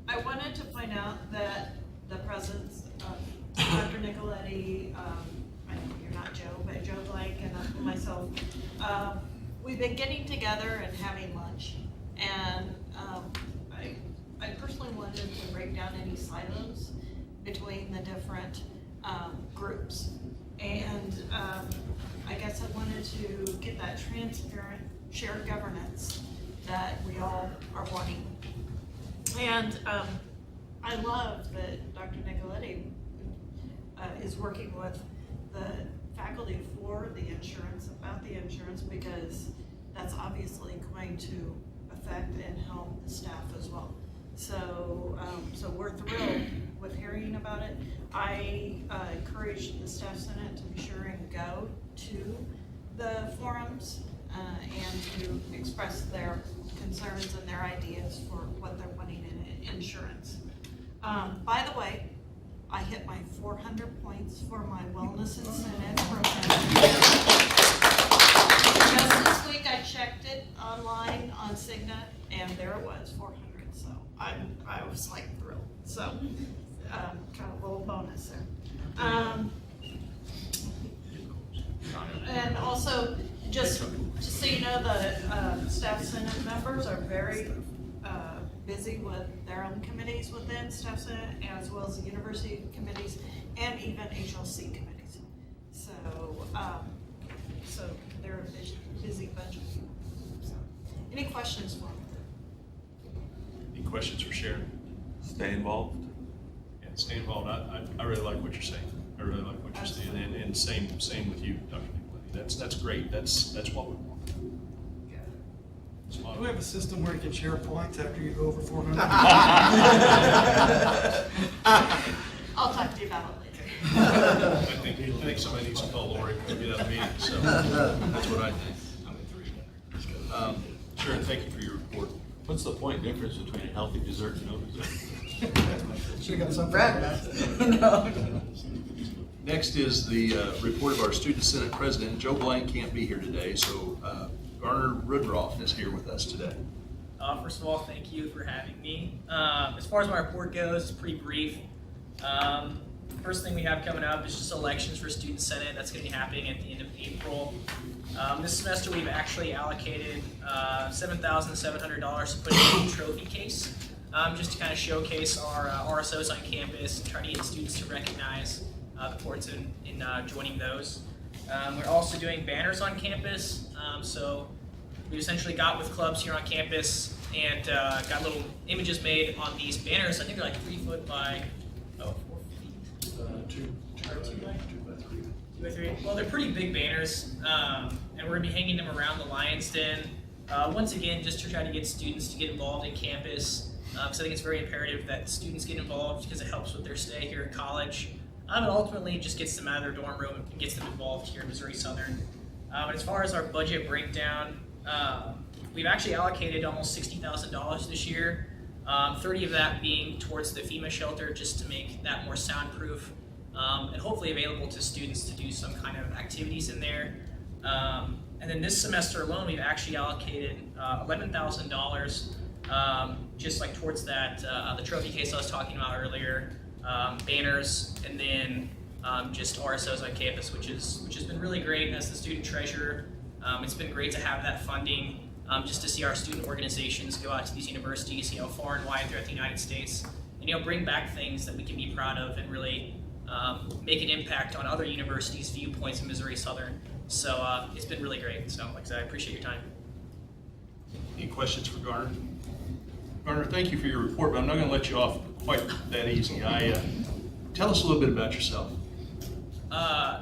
I wanted to point out that the presence of Dr. Nicoletti, I know you're not Joe, but Joe Blank and myself, we've been getting together and having lunch. And I personally wanted to break down any silos between the different groups. And I guess I wanted to get that transparent shared governance that we all are wanting. And I love that Dr. Nicoletti is working with the faculty for the insurance, about the insurance, because that's obviously going to affect and help the staff as well. So, so we're thrilled with hearing about it. I encourage the Staff Senate to be sure and go to the forums and to express their concerns and their ideas for what they're wanting in insurance. By the way, I hit my 400 points for my wellness incentive program. Just this week I checked it online on Cigna and there it was, 400. So I was like thrilled. So kind of a little bonus there. And also, just so you know, the Staff Senate members are very busy with their own committees within Staff Senate, as well as the university committees and even HLC committees. So, so they're a busy bunch of people. So, any questions for me? Any questions for Sharon? Stay involved. Yeah, stay involved. I really like what you're saying. I really like what you're saying, and same with you, Dr. Nicoletti. That's great. That's what we want. Do we have a system where you can share points after you go over 400? I'll talk to you about it later. I think somebody needs to call Lori and get out of the meeting, so that's what I think. Sharon, thank you for your report. What's the point difference between a healthy dessert and no dessert? Should've got something for that. Next is the report of our Student Senate President. Joe Blank can't be here today, so Garner Rudroff is here with us today. First of all, thank you for having me. As far as my report goes, it's pretty brief. First thing we have coming up is just elections for Student Senate. That's going to be happening at the end of April. This semester we've actually allocated $7,700 to put in a trophy case, just to kind of showcase our RSOs on campus and try to get students to recognize the importance in joining those. We're also doing banners on campus, so we essentially got with clubs here on campus and got little images made on these banners. I think they're like 3 foot by 4 feet. 2 by 3. Well, they're pretty big banners, and we're going to be hanging them around the Lions Den. Once again, just to try to get students to get involved in campus, because I think it's very imperative that students get involved because it helps with their stay here at college. And ultimately just gets them out of their dorm room and gets them involved here at Missouri Southern. But as far as our budget breakdown, we've actually allocated almost $60,000 this year, 30 of that being towards the FEMA shelter just to make that more soundproof and hopefully available to students to do some kind of activities in there. And then this semester alone, we've actually allocated $11,000 just like towards that, the trophy case I was talking about earlier, banners, and then just RSOs on campus, which has been really great. As the student treasurer, it's been great to have that funding, just to see our student organizations go out to these universities, far and wide throughout the United States, and bring back things that we can be proud of and really make an impact on other universities' viewpoints in Missouri Southern. So it's been really great. So, like I said, I appreciate your time. Any questions for Garner? Garner, thank you for your report, but I'm not going to let you off quite that easy. Tell us a little bit about yourself.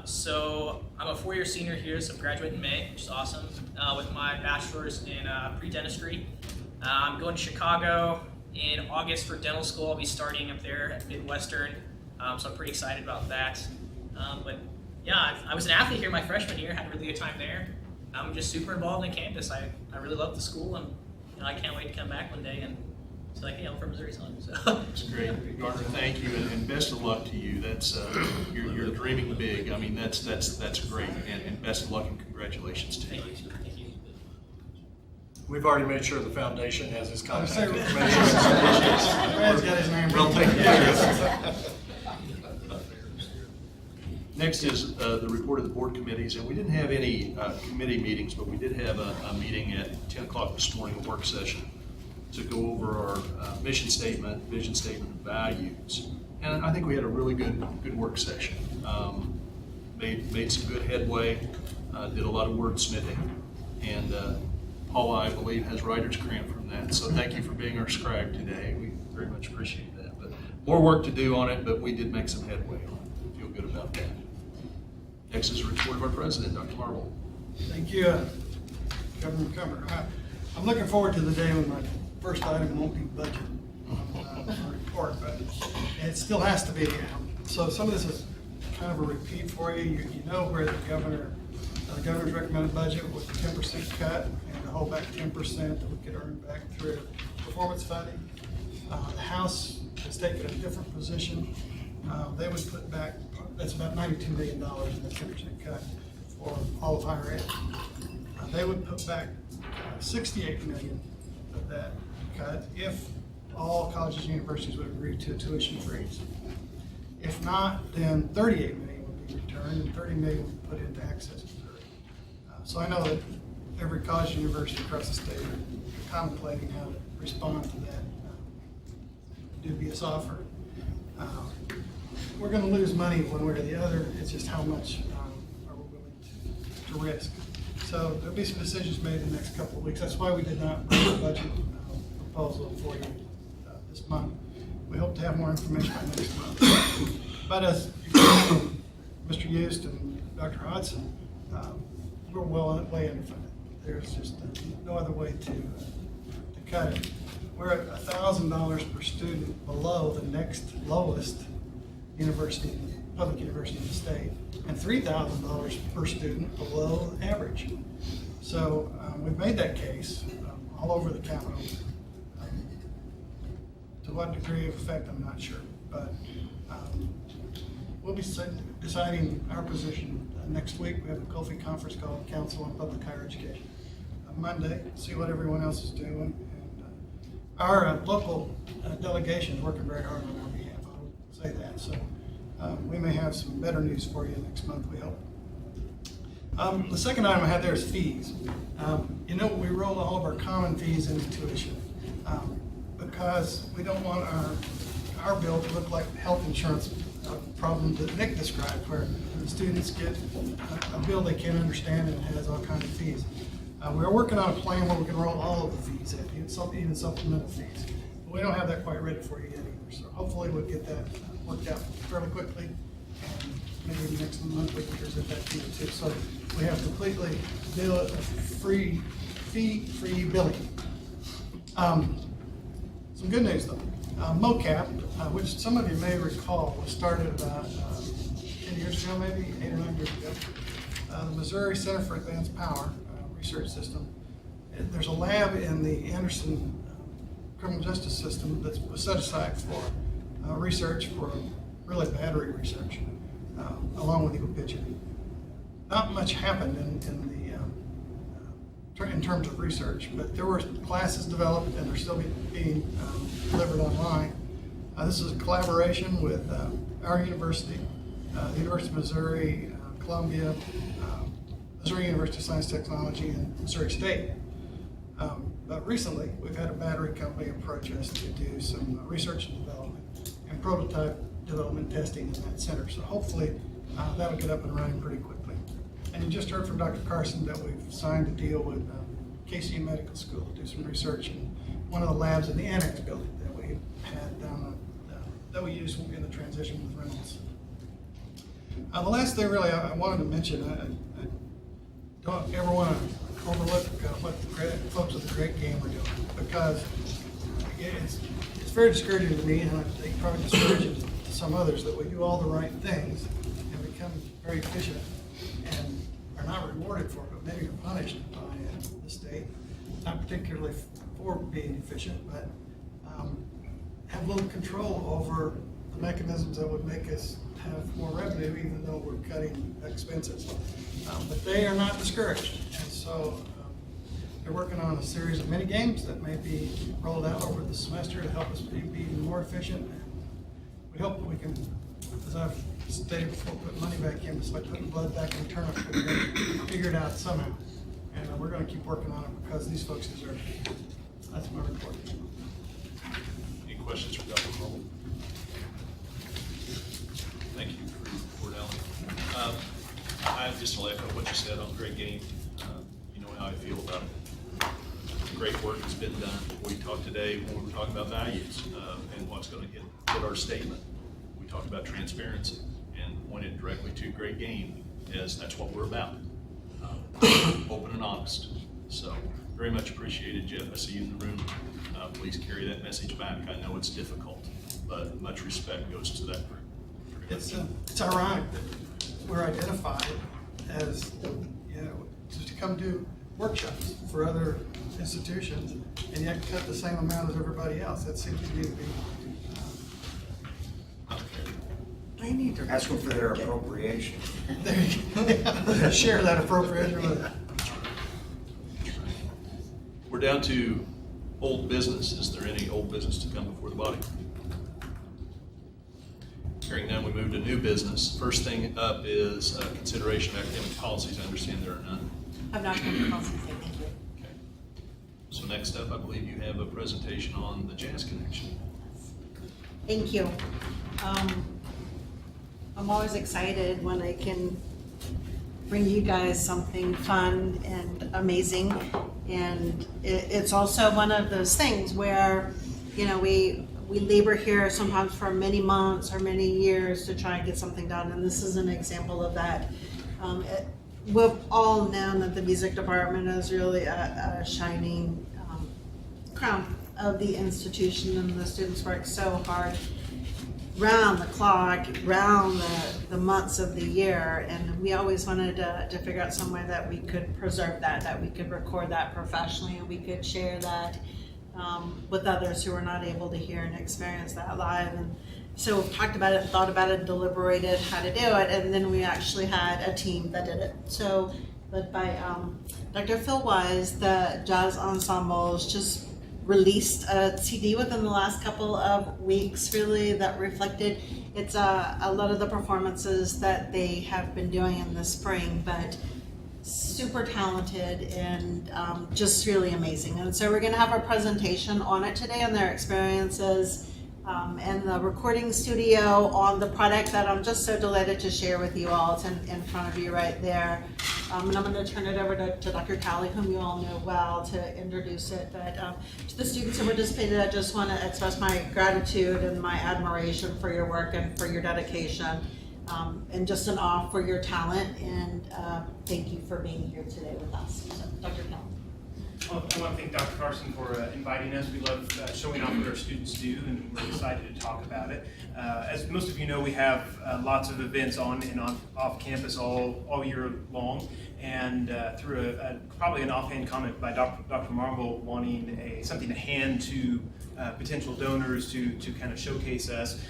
So I'm a 4-year senior here, so I'm graduating in May, which is awesome, with my bachelor's in pre-dentistry. I'm going to Chicago in August for dental school. I'll be starting up there at Midwestern, so I'm pretty excited about that. But yeah, I was an athlete here my freshman year, had a really good time there. I'm just super involved in campus. I really love the school, and I can't wait to come back one day and it's like, hey, I'm from Missouri, son. So. That's great. Gardner, thank you, and best of luck to you. That's you're dreaming big. I mean, that's great, and best of luck and congratulations to you. Thank you. We've already made sure the foundation has his contact Brad's information. got his name. We'll take care of it. Next is the report of the board committees, and we didn't have any committee meetings, but we did have a meeting at 10 o'clock this morning, a work session, to go over our mission statement, vision statement, and values. And I think we had a really good work session. Made some good headway, did a lot of wordsmithing, and Paula, I believe, has writer's cramp from that. So thank you for being our scribe today. We very much appreciate that. But more work to do on it, but we did make some headway on it. Feel good about that. Next is a report of our president, Dr. Marble. Thank you, Governor Cumber. I'm looking forward to the day when my first item won't be budget report, but it still has to be. So some of this is kind of a repeat for you. You know where the governor's recommended budget with the 10% cut and to hold back 10% that we could earn back through performance funding. The House has taken a different position. They would put back, that's about $92 million in the 10% cut for all of higher ed. They would put back $68 million of that cut if all colleges and universities would agree to a tuition freeze. If not, then $38 million would be returned and $30 million would be put into Access Missouri. So I know that every college and university across the state are contemplating how to respond to that dubious offer. We're going to lose money one way or the other. It's just how much are we willing to risk. So there'll be some decisions made in the next couple of weeks. That's why we did not bring a budget proposal for you this month. We hope to have more information by next month. But as you can see from Mr. Yost and Dr. Hodson, we're way underfunded. There's just no other way to cut it. We're at $1,000 per student below the next lowest university, public university in the state, and $3,000 per student below average. So we've made that case all over the Capitol. To what degree of effect, I'm not sure, but we'll be deciding our position next week. We have a Kofi conference called Council on Public Higher Education on Monday, see what everyone else is doing. And our local delegation is working very hard on our behalf, I'll say that. So we may have some better news for you next month, we hope. The second item I had there is fees. You know, we roll all of our common fees into tuition because we don't want our bill to look like the health insurance problem that Nick described, where the students get a bill they can't understand and it has all kinds of fees. We're working on a plan where we can roll all of the fees in, even supplemental fees. But we don't have that quite ready for you yet either. So hopefully we'll get that worked out fairly quickly. And maybe next month we can present that to you too. So we have completely fee-free billing. Some good news though. MOCAP, which some of you may recall, was started about 10 years ago, maybe 8 or 9 years ago. The Missouri Center for Advanced Power research system. There's a lab in the Anderson criminal justice system that was set aside for research, for really battery research, along with equal pitching. Not much happened in terms of research, but there were classes developed and they're still being delivered online. This is a collaboration with our university, the University of Missouri, Columbia, Missouri University of Science and Technology, and Missouri State. But recently, we've had a battery company approach us to do some research and development and prototype development testing in that center. So hopefully that'll get up and running pretty quickly. And you just heard from Dr. Carson that we've signed a deal with KC Medical School to do some research in one of the labs in the annex building that we had down that we used in the transition with Reynolds. The last thing really I wanted to mention, I don't ever want to overlook what the folks at the Great Game are doing, because it's very discouraging to me, and I think probably discouraging to some others, that we do all the right things and become very efficient and are not rewarded for it, but maybe are punished by the state, not particularly for being efficient, but have little control over the mechanisms that would make us have more revenue, even though we're cutting expenses. But they are not discouraged, and so they're working on a series of mini games that may be rolled out over the semester to help us be even more efficient. And we hope that we can, as I've stated before, put money back in. It's like putting blood back in the turnip. We're going to figure it out somehow, and we're going to keep working on it because these folks deserve it. That's my report. Any questions for Dr. Marble? Thank you for your report, Alan. I just will echo what you said on Great Game. You know how I feel about it. Great work has been done. We talked today when we were talking about values and what's going to hit our statement. We talked about transparency and pointed directly to Great Game as that's what we're about. Open and honest. So very much appreciated, Jeff. I see you in the room. Please carry that message back. I know it's difficult, but much respect goes to that group. It's ironic that we're identified as, to come do workshops for other institutions, and yet cut the same amount as everybody else. That seems to me to be. They need to ask them for their appropriation. Share that appropriation with them. We're down to old business. Is there any old business to come before the body? Hearing none, we move to new business. First thing up is consideration of academic policies. I understand there are none. I've not come to policy, thank you. Okay. So next up, I believe you have a presentation on the Jazz Connection. Thank you. I'm always excited when I can bring you guys something fun and amazing. And it's also one of those things where, we labor here sometimes for many months or many years to try and get something done. And this is an example of that. We've all known that the music department is really a shining crown of the institution, and the students work so hard round the clock, round the months of the year, and we always wanted to figure out some way that we could preserve that we could record that professionally, and we could share that with others who are not able to hear and experience that live. And so we've talked about it, thought about it, deliberated how to do it, and then we actually had a team that did it. So led by Dr. Phil Wise, the jazz ensembles just released a CD within the last couple of weeks, really, that reflected it's a lot of the performances that they have been doing in the spring, but super talented and just really amazing. And so we're going to have a presentation on it today on their experiences and the recording studio on the product that I'm just so delighted to share with you all. It's in front of you right there. And I'm going to turn it over to Dr. Callie, whom you all know well, to introduce it. But to the students who participated, I just want to express my gratitude and my admiration for your work and for your dedication, and just an awe for your talent. And thank you for being here today with us. So, Dr. Callie. Well, I want to thank Dr. Carson for inviting us. We love showing off what our students do, and we're excited to talk about it. As most of you know, we have lots of events on and off campus all year long. And through probably an offhand comment by Dr. Marble wanting something to hand to potential donors to kind of showcase us,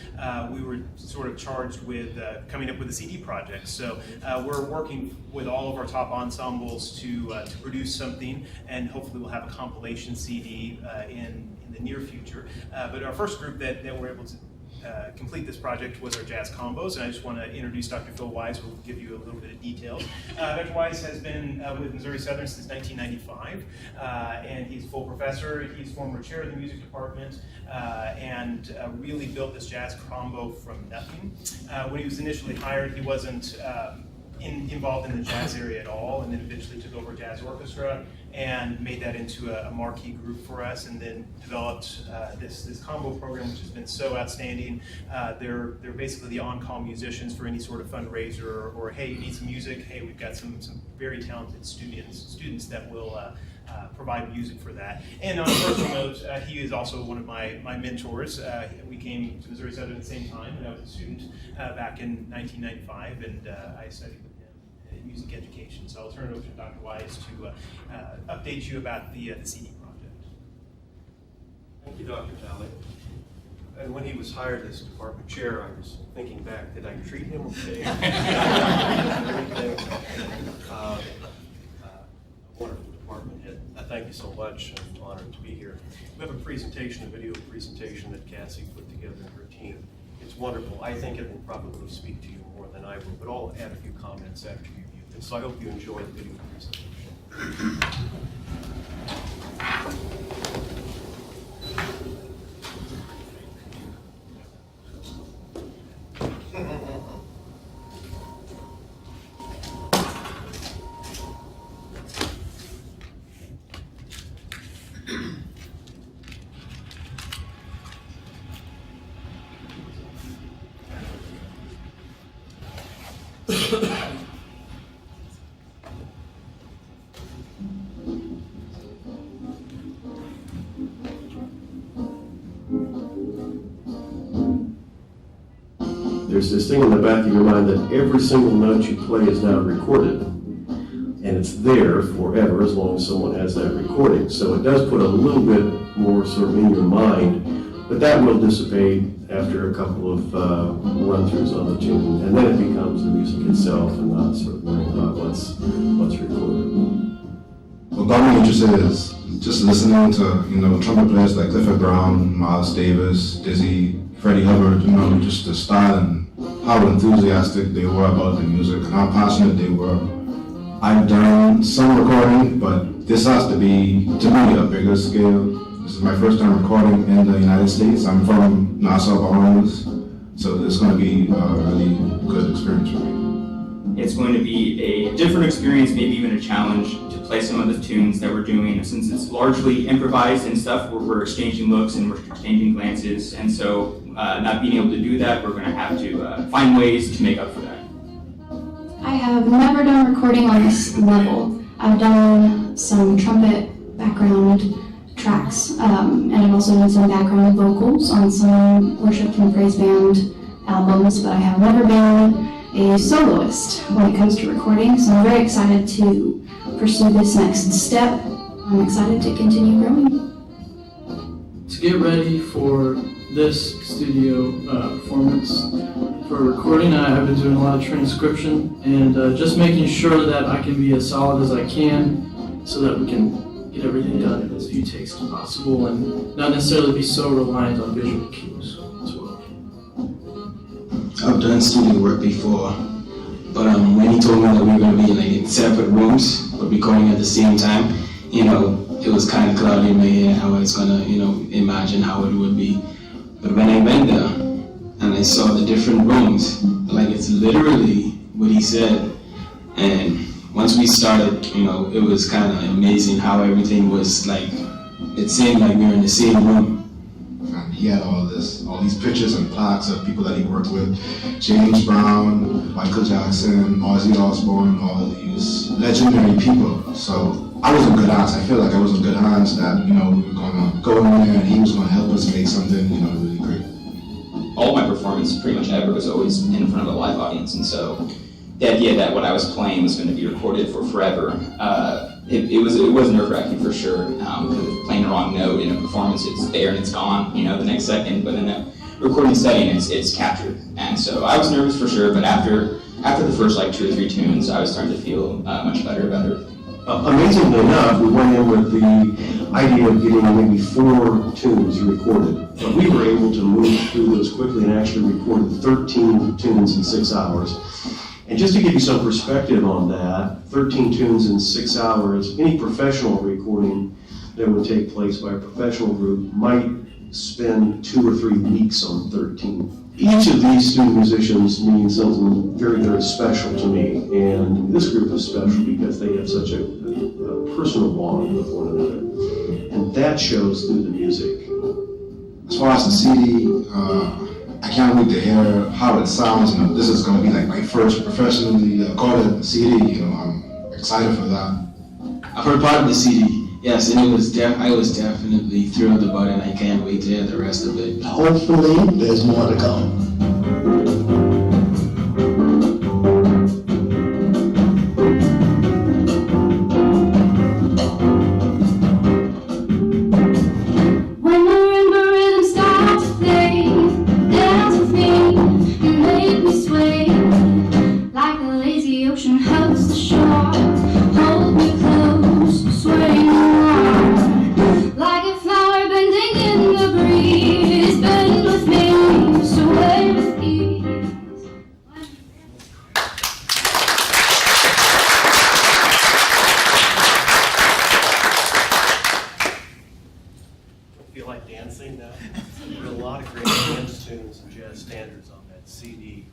we were sort of charged with coming up with a CD project. So we're working with all of our top ensembles to produce something, and hopefully we'll have a compilation CD in the near future. But our first group that were able to complete this project was our jazz combos, and I just want to introduce Dr. Phil Wise, who will give you a little bit of details. Dr. Wise has been with Missouri Southern since 1995, and he's a full professor. He's former chair of the music department, and really built this jazz combo from nothing. When he was initially hired, he wasn't involved in the jazz area at all, and then eventually took over jazz orchestra, and made that into a marquee group for us, and then developed this combo program, which has been so outstanding. They're basically the on-call musicians for any sort of fundraiser, or hey, you need some music, hey, we've got some very talented students that will provide music for that. And on a personal note, he is also one of my mentors. We came to Missouri Southern at the same time, and I was a student back in 1995, and I studied with him in music education. So I'll turn it over to Dr. Wise to update you about the CD project. Thank you, Dr. Talley. And when he was hired as department chair, I was thinking back, did I treat him okay? A wonderful department head. I thank you so much. I'm honored to be here. We have a presentation, a video presentation that Cassie put together in her team. It's wonderful. I think it will probably speak to you more than I will, but I'll add a few comments after you view it. So I hope you enjoy the video presentation. There's this thing in the back of your mind that every single note you play is now recorded, and it's there forever as long as someone has that recording. So it does put a little bit more sort of in your mind, but that will dissipate after a couple of run-throughs on the tune, and then it becomes the music itself and not sort of worrying about what's recorded. What got me interested is just listening to, trumpet players like Clifford Brown, Miles Davis, Dizzy, Freddie Hubbard, just the style and how enthusiastic they were about the music and how passionate they were. I've done some recording, but this has to be a bigger scale. This is my first time recording in the United States. I'm from Nassau, Bahamas, so it's going to be a really good experience for me. It's going to be a different experience, maybe even a challenge to play some of the tunes that we're doing. Since it's largely improvised and stuff, we're exchanging looks and we're exchanging glances, and so not being able to do that, we're going to have to find ways to make up for that. I have never done recording on this level. I've done some trumpet background tracks, and I've also done some background vocals on some worship and praise band albums, but I have never been a soloist when it comes to recording, so I'm very excited to pursue this next step. I'm excited to continue growing. To get ready for this studio performance, for recording, I've been doing a lot of transcription and just making sure that I can be as solid as I can so that we can get everything done in as few takes as possible and not necessarily be so reliant on visual cues as well. I've done studio work before, but when he told me that we were going to be in separate rooms but recording at the same time, it was kind of cloudy in my head how I was going to, imagine how it would be. But when I went there and I saw the different rooms, it's literally what he said. And once we started, it was kind of amazing how everything was it seemed like we were in the same room. And he had all these pictures and plaques of people that he worked with. James Brown, Michael Jackson, Ozzy Osbourne, all these legendary people. So I was in good hands. I feel like I was in good hands that, we were going to go in there and he was going to help us make something, really great. All my performance pretty much ever was always in front of a live audience, and so the idea that what I was playing was going to be recorded for forever, it was nerve-wracking for sure, because playing the wrong note in a performance, it's there and it's gone, the next second, but in a recording setting, it's captured. And so I was nervous for sure, but after the first 2 or 3 tunes, I was starting to feel much better about it. Amazingly enough, we went in with the idea of getting maybe 4 tunes recorded, but we were able to move through those quickly and actually recorded 13 tunes in 6 hours. And just to give you some perspective on that, 13 tunes in 6 hours, any professional recording that would take place by a professional group might spend 2 or 3 weeks on 13. Each of these student musicians means something very, very special to me, and this group is special because they have such a personal bond with one another. And that shows through the music. As far as the CD, I can't wait to hear how it sounds. You know, this is going to be like my first professionally recorded CD. You know, I'm excited for that. I've heard part of the CD, yes, and I was definitely thrilled about it, and I can't wait to hear the rest of it. Hopefully, there's more to come. When marimba rhythm starts to play, dance with me and make me sway. Like a lazy ocean hugs the shore, hold me close, sway more. Like a flower bending in the breeze, bend with me, sway with ease. Feel like dancing now? There are a lot of great dance tunes and jazz standards on that CD.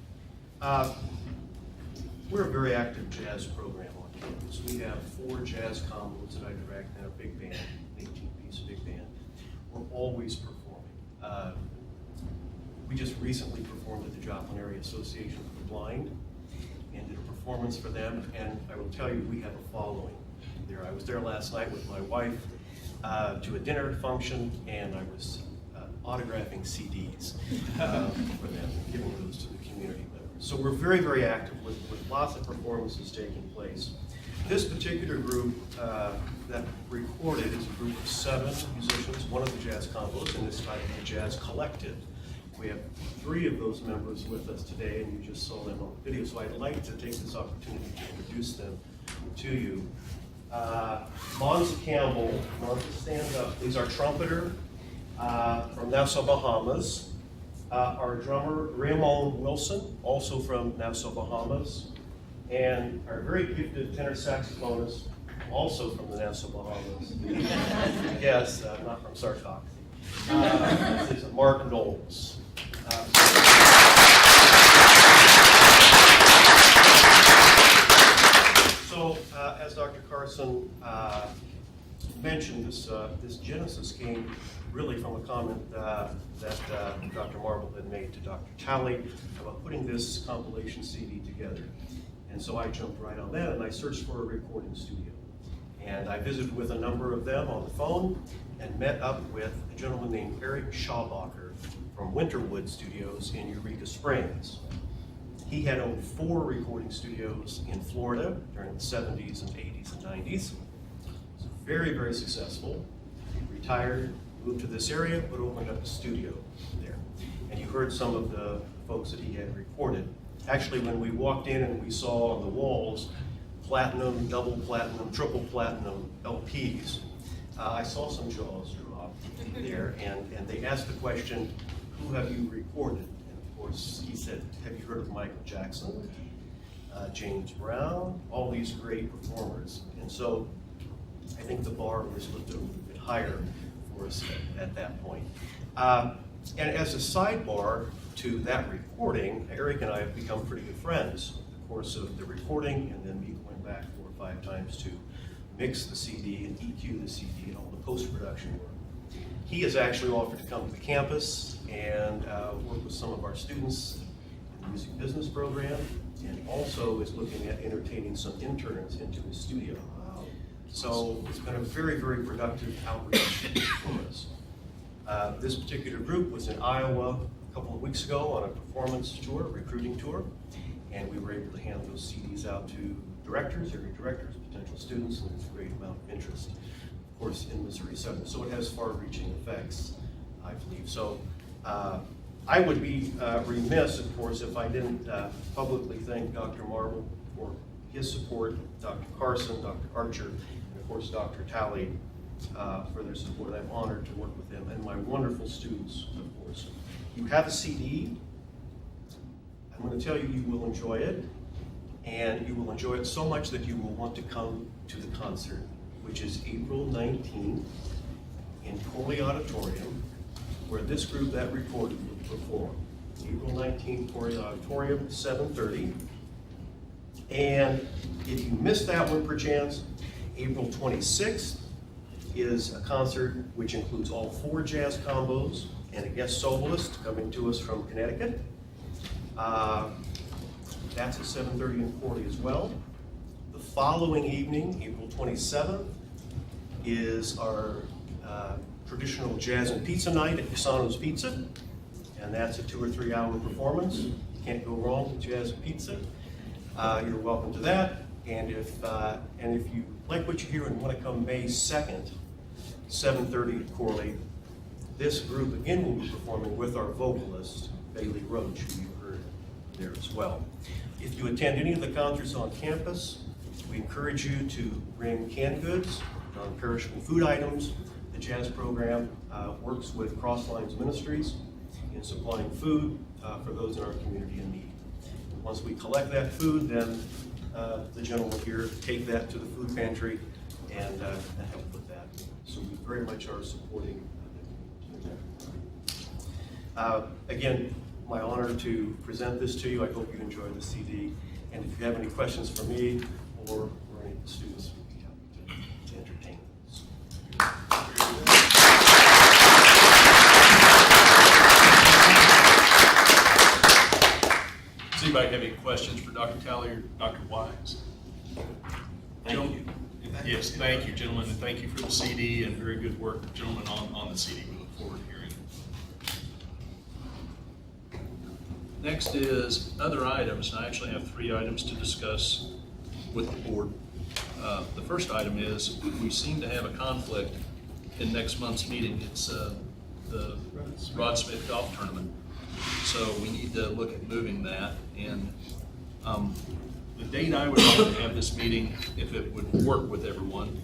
We're a very active jazz program on campus. We have 4 jazz combos that I direct and a big band, 18-piece big band. We're always performing. We just recently performed at the Joplin Area Association for the Blind and did a performance for them, and I will tell you, we have a following there. I was there last night with my wife to a dinner function, and I was autographing CDs for them, giving those to the community members. So we're very, very active with lots of performances taking place. This particular group that recorded is a group of 7 musicians, one of the jazz combos, and it's titled the Jazz Collective. We have 3 of those members with us today, and you just saw them on the video, so I'd like to take this opportunity to introduce them to you. Monza Campbell, Monza, stand up. He's our trumpeter from Nassau, Bahamas. Our drummer, Raymond Wilson, also from Nassau, Bahamas. And our very gifted tenor saxophonist, also from the Nassau, Bahamas. Yes, not from Sartok. This is Mark Knowles. So, as Dr. Carson mentioned, this genesis came really from a comment that Dr. Marble had made to Dr. Talley about putting this compilation CD together. And so I jumped right on that, and I searched for a recording studio. And I visited with a number of them on the phone and met up with a gentleman named Eric Schaubacher from Winterwood Studios in Eureka Springs. He had owned 4 recording studios in Florida during the 70s and 80s and 90s. He was very, very successful. He retired, moved to this area, but opened up a studio there. And you heard some of the folks that he had recorded. Actually, when we walked in and we saw on the walls platinum, double platinum, triple platinum LPs, I saw some jaws drop there, and they asked the question, who have you recorded? And of course, he said, have you heard of Michael Jackson, James Brown, all these great performers? And so I think the bar was lifted a little bit higher for us at that point. And as a sidebar to that recording, Eric and I have become pretty good friends in the course of the recording, and then me going back 4 or 5 times to mix the CD and EQ the CD and all the post-production work. He has actually offered to come to the campus and work with some of our students in the music business program, and also is looking at entertaining some interns into his studio. So it's been a very, very productive outreach for us. This particular group was in Iowa a couple of weeks ago on a performance tour, recruiting tour, and we were able to hand those CDs out to directors, area directors, potential students, and there's a great amount of interest, of course, in Missouri Southern. So it has far-reaching effects, I believe. So I would be remiss, of course, if I didn't publicly thank Dr. Marble for his support, Dr. Carson, Dr. Archer, and of course, Dr. Talley for their support. I'm honored to work with them, and my wonderful students, of course. You have a CD. I'm going to tell you, you will enjoy it, and you will enjoy it so much that you will want to come to the concert, which is April 19th in Corley Auditorium, where this group that recorded will perform. April 19th, Corley Auditorium, 7:30. And if you missed that one perchance, April 26th is a concert which includes all 4 jazz combos and a guest soloist coming to us from Connecticut. That's at 7:30 in Corley as well. The following evening, April 27th, is our traditional jazz and pizza night at Pisano's Pizza, and that's a 2 or 3 hour performance. You can't go wrong with jazz and pizza. You're welcome to that, and if you like what you hear and want to come May 2nd, 7:30 at Corley, this group again will be performing with our vocalist, Bailey Roach, who you heard there as well. If you attend any of the concerts on campus, we encourage you to bring canned goods, non-perishable food items. The jazz program works with Cross Lines Ministries in supplying food for those in our community in need. Once we collect that food, then the gentleman here take that to the food pantry and help with that. So we very much are supporting that. Again, my honor to present this to you. I hope you enjoy the CD. And if you have any questions for me or any of the students, we'd be happy to entertain those. Does anybody have any questions for Dr. Talley or Dr. Wise? Thank you. Yes, thank you, gentlemen, and thank you for the CD and very good work, gentlemen, on the CD. We look forward to hearing it. Next is other items, and I actually have 3 items to discuss with the board. The first item is we seem to have a conflict in next month's meeting. It's the Rod Smith Golf Tournament. So we need to look at moving that, and the date I would like to have this meeting, if it would work with everyone,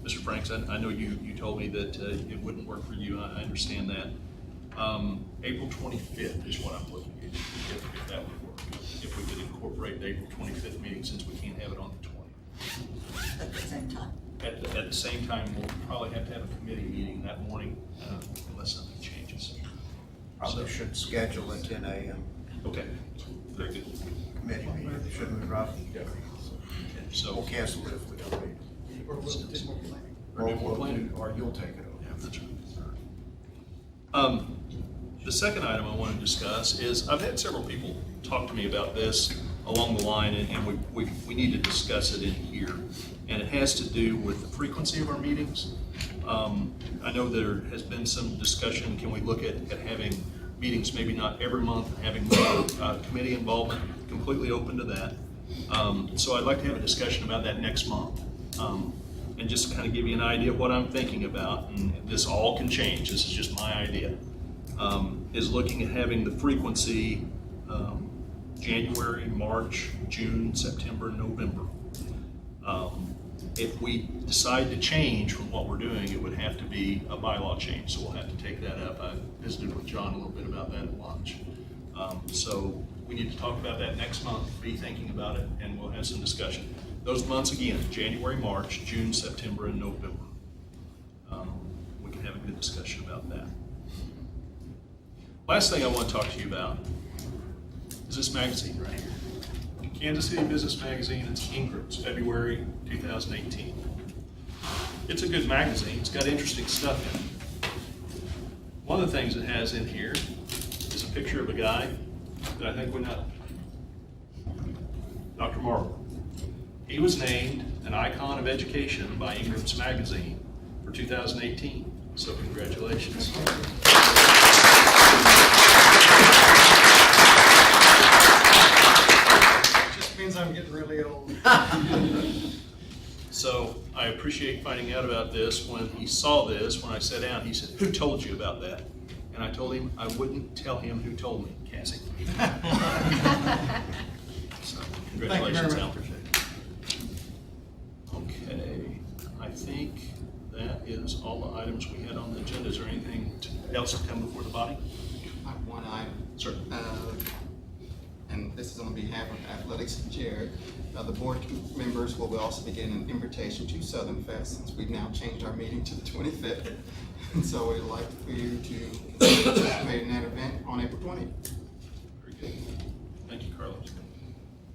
Mr. Franks, I know you told me that it wouldn't work for you. I understand that. April 25th is what I'm looking at, if that would work. If we could incorporate the April 25th meeting, since we can't have it on the 20th. At the same time. At the same time, we'll probably have to have a committee meeting that morning, unless something changes. Probably should schedule at 10 a.m. Okay, very good. Committee meeting, shouldn't we, Rob? So We'll cancel it if we don't need it. Or we'll do more planning. Or do more planning. Or you'll take it over. Yeah, that's right. The second item I want to discuss is, I've had several people talk to me about this along the line, and we need to discuss it in here. And it has to do with the frequency of our meetings. I know there has been some discussion, can we look at having meetings maybe not every month, and having more committee involvement, completely open to that. So I'd like to have a discussion about that next month. And just kind of give you an idea of what I'm thinking about, and this all can change, this is just my idea, is looking at having the frequency January, March, June, September, November. If we decide to change from what we're doing, it would have to be a bylaw change, so we'll have to take that up. I visited with John a little bit about that at lunch. So we need to talk about that next month, be thinking about it, and we'll have some discussion. Those months again, January, March, June, September, and November. We can have a good discussion about that. Last thing I want to talk to you about is this magazine right here. Kansas City Business Magazine. It's Ingram's, February 2018. It's a good magazine. It's got interesting stuff in it. One of the things it has in here is a picture of a guy that I think we know, Dr. Marble. He was named an icon of education by Ingram's Magazine for 2018. So congratulations. Means I'm getting really old. So I appreciate finding out about this. When he saw this, when I sat down, he said, "Who told you about that?" And I told him I wouldn't tell him who told me, Cassie. So congratulations, Al. Okay, I think that is all the items we had on the agenda. Is there anything else to come before the body? I have one item. Sure. And this is on behalf of Athletics Jared. The board members will also be getting an invitation to Southern Fest, since we've now changed our meeting to the 25th. And so we'd like for you to participate in that event on April 20th. Very good. Thank you, Carlos.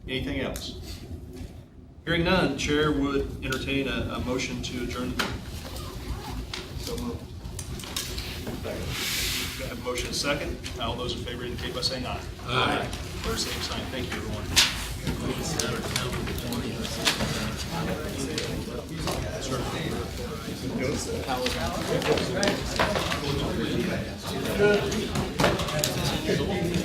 Anything else? Hearing none, Chair would entertain a motion to adjourn the meeting. So moved. I have a motion and a second. All those in favor indicate by saying aye. Aye. Opposed, same sign. Thank you, everyone. Sure.